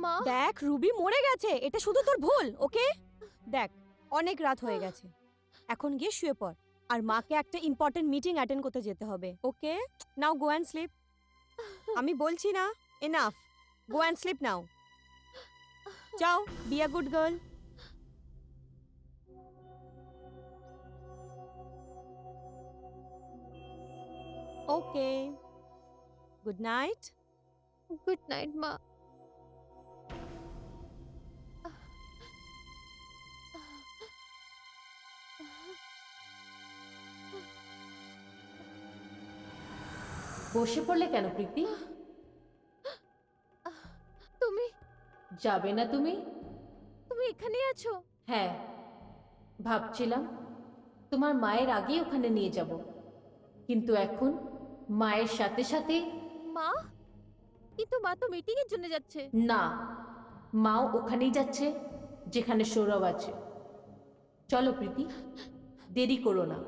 মা, দেখ, রুবি মরে গেছে, এটা শুধু তোর ভুল। ওকে দেখ, অনেক রাত হয়ে গেছে, এখন গিয়ে শুয়ে পড়। আর মাকে একটা ইম্পর্টেন্ট মিটিং অ্যাটেন্ড করতে যেতে হবে। Okay, now go and sleep. আমি বলছি না, enough, go and sleep now. যাও, be a good girl. Okay, good night. Good night মা। বসে পড়লে কেন প্রীতি? তুমি যাবে না তুমি? তুমি এখানেই আছো? হ্যাঁ, ভাবছিলাম তোমার মায়ের আগেই ওখানে নিয়ে যাব, কিন্তু এখন মায়ের সাথে সাথে। মা, কিন্তু মা তো মিটিং এর জন্য যাচ্ছে। না, মাও ওখানেই যাচ্ছে যেখানে সৌরভ আছে। চলো প্রীতি, দেরি করো না।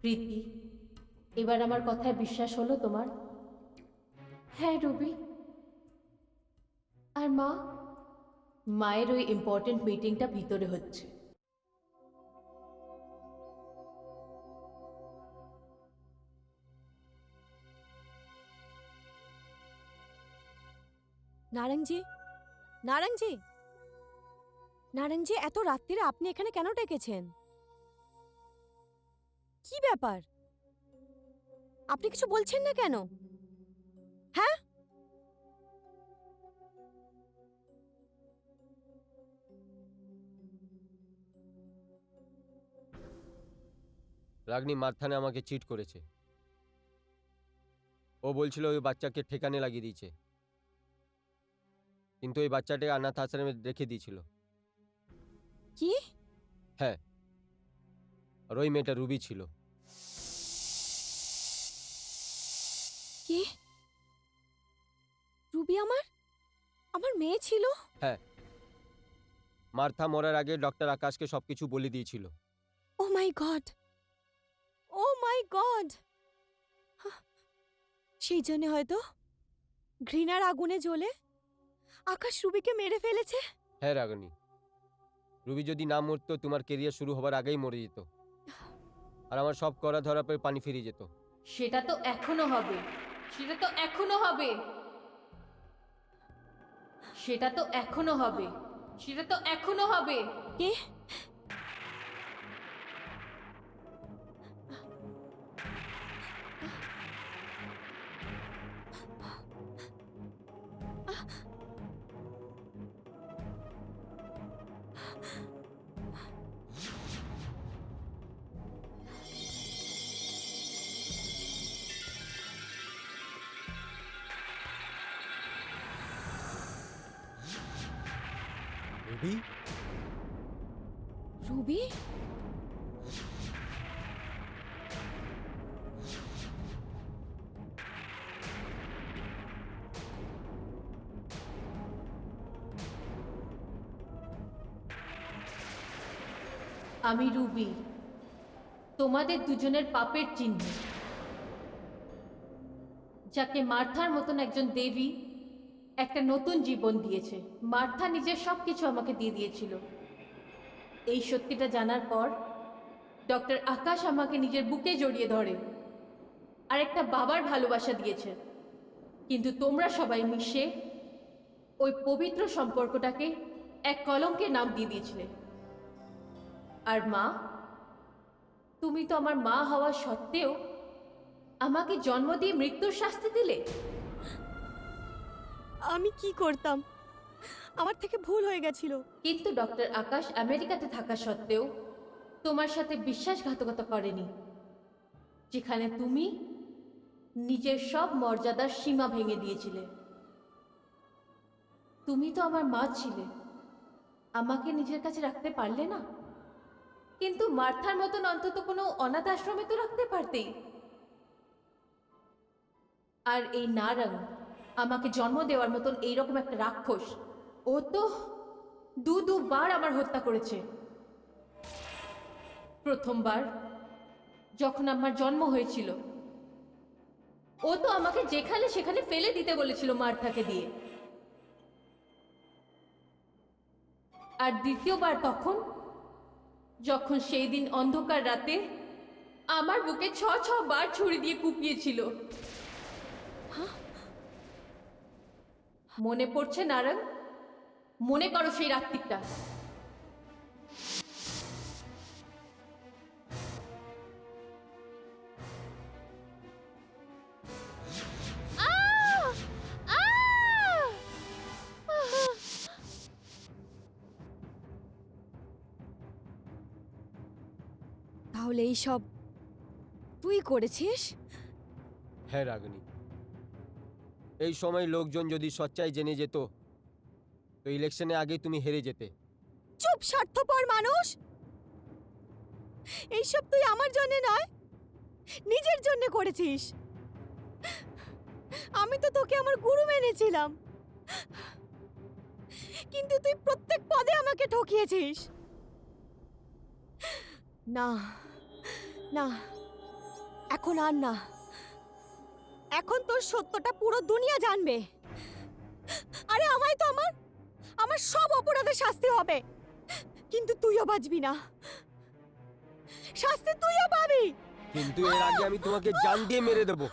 প্রীতি, এবার আমার কথায় বিশ্বাস হলো তোমার? হ্যাঁ রুবি। আর মা? মায়ের ওই ইম্পর্টেন্ট মিটিংটা ভিতরে হচ্ছে। নারায়ণজি, নারায়ণজি, নারায়ণজি, এত রাত্রিরে আপনি এখানে কেন ডেকেছেন? কি ব্যাপার? আপনি কিছু বলছেন না কেন? হ্যাঁ, রাগনি মারথানে আমাকে চিট করেছে। ও বলছিল ওই বাচ্চাকে ঠেকানে লাগিয়ে দিয়েছে, কিন্তু ওই বাচ্চাটাকে অনাথ আশ্রমে রেখে দিয়েছিল। কি? হ্যাঁ, আর ওই মেয়েটা রুবি ছিল। কি? রুবি আমার আমার মেয়ে ছিল? হ্যাঁ, মার্থা মরার আগে ডক্টর আকাশকে সবকিছু বলে দিয়েছিল। ও my God, oh my god! সেই জন্য হয়তো ঘৃণার আগুনে জ্বলে আকাশ রুবিকে মেরে ফেলেছে। হ্যাঁ রাগনি, রুবি যদি না মরতো তোমার কেরিয়ার শুরু হবার আগেই মরে যেত, আর আমার সব করা ধরা পরে পানি ফিরিয়ে যেত। সেটা তো এখনো হবে, সেটা তো এখনো হবে, সেটা তো এখনো হবে, সেটা তো এখনো হবে। কে? রুবি? রুবি? আমি রুবি, তোমাদের দুজনের পাপের চিহ্ন, যাকে মার্থার মতন একজন দেবী একটা নতুন জীবন দিয়েছে। মার্থা নিজের সবকিছু আমাকে দিয়ে দিয়েছিল। এই সত্যিটা জানার পর ডক্টর আকাশ আমাকে নিজের বুকে জড়িয়ে ধরে আর একটা বাবার ভালোবাসা দিয়েছে। কিন্তু তোমরা সবাই মিশে ওই পবিত্র সম্পর্কটাকে এক কলঙ্কের নাম দিয়ে দিয়েছিলে। আর মা, তুমি তো আমার মা হওয়া সত্ত্বেও আমাকে জন্ম দিয়ে মৃত্যুর শাস্তি দিলে। আমি কি করতাম? আমার থেকে ভুল হয়ে গেছিল। কিন্তু ডক্টর আকাশ আমেরিকাতে থাকা সত্ত্বেও তোমার সাথে বিশ্বাসঘাতকতা করেনি, যেখানে তুমি নিজের সব মর্যাদার সীমা ভেঙে দিয়েছিলে। তুমি তো আমার মা ছিলে, আমাকে নিজের কাছে রাখতে পারলে না, কিন্তু মার্থার মতন অন্তত কোনো অনাথ আশ্রমে তো রাখতে পারতেই। আর এই নারং আমাকে জন্ম দেওয়ার মতন এইরকম একটা রাক্ষস, ও তো দুবার আমার হত্যা করেছে। প্রথমবার যখন আমার জন্ম হয়েছিল, ও তো আমাকে যেখানে সেখানে ফেলে দিতে বলেছিল মার্থাকে দিয়ে। আর দ্বিতীয়বার তখন যখন সেই দিন অন্ধকার রাতে আমার বুকে 6 বার ছুরি দিয়ে কুপিয়েছিল। মনে পড়ছে নারায়ণ? মনে করো সেই রাত্রিটা। আহ! আহ! তাহলে এই সব তুই করেছিস? হ্যাঁ রাগনি, এই সময় লোকজন যদি সচ্চাই জেনে যেত তো ইলেকশনে আগে তুমি হেরে যেতে। চুপ, স্বার্থপর মানুষ! এইসব তুই আমার জন্য নয়, নিজের জন্য করেছিস। আমি তো তোকে আমার গুরু মেনেছিলাম, কিন্তু তুই প্রত্যেক পদে আমাকে ঠকিয়েছিস। না, না, এখন আর না। এখন তোর সত্যটা পুরো দুনিয়া জানবে। আরে আমায় তো আমার আমার সব অপরাধের শাস্তি হবে, কিন্তু তুইও বাঁচবি না। শাস্তি তুইও পাবি। কিন্তু এর আগে আমি তোমাকে জান দিয়ে মেরে দেবো।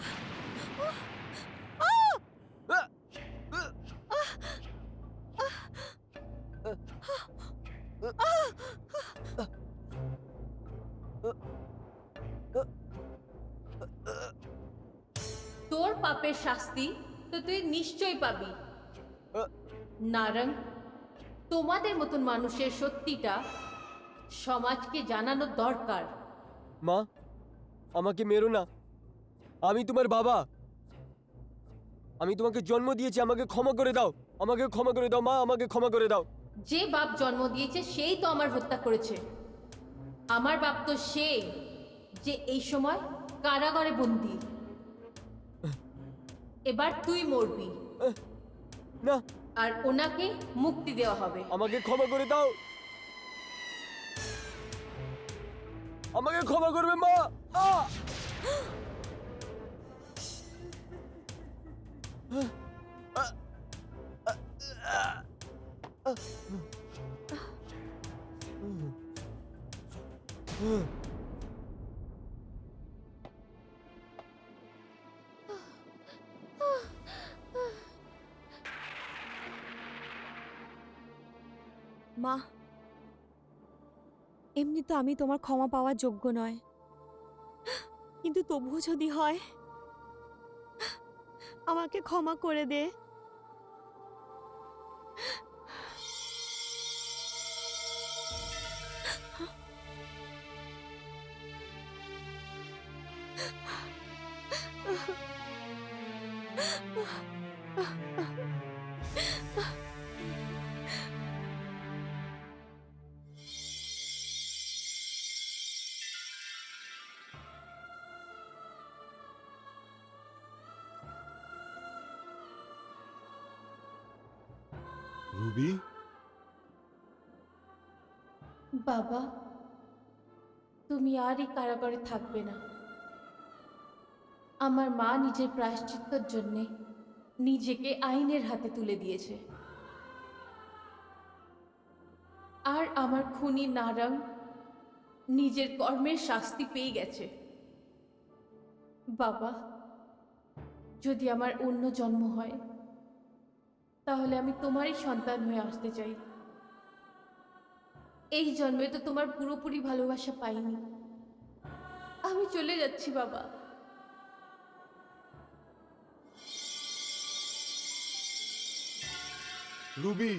তোর পাপের শাস্তি তো তুই নিশ্চয়ই পাবি। নারং, তোমাদের মতন মানুষের সত্যিটা সমাজকে জানানো দরকার। মা, আমাকে মেরো না। আমি তোমার বাবা। আমি তোমাকে জন্ম দিয়েছি, আমাকে ক্ষমা করে দাও। আমাকে ক্ষমা করে দাও মা, আমাকে ক্ষমা করে দাও। যে বাপ জন্ম দিয়েছে সেই তো আমার হত্যা করেছে। আমার বাপ তো সেই যে এই সময় কারাগারে বন্দী। এবার তুই মরবি না, আর ওনাকে মুক্তি দেওয়া হবে। আমাকে ক্ষমা করে দাও। আমাকে ক্ষমা করবে মা। আহ! মা, এমনি তো আমি তোমার ক্ষমা পাওয়ার যোগ্য নয়, কিন্তু তবুও যদি হয় আমাকে ক্ষমা করে দে। রুবি, বাবা, তুমি আর এই কারাগারে থাকবে না। আমার মা নিজের প্রায়শ্চিত্তর জন্যে নিজেকে আইনের হাতে তুলে দিয়েছে, আর আমার খুনি নারং নিজের কর্মের শাস্তি পেয়ে গেছে। বাবা, যদি আমার অন্য জন্ম হয় তাহলে আমি তোমারই সন্তান হয়ে আসতে চাই। এই জন্মে তো তোমার পুরোপুরি ভালোবাসা পাইনি। আমি চলে যাচ্ছি বাবা। রুবি।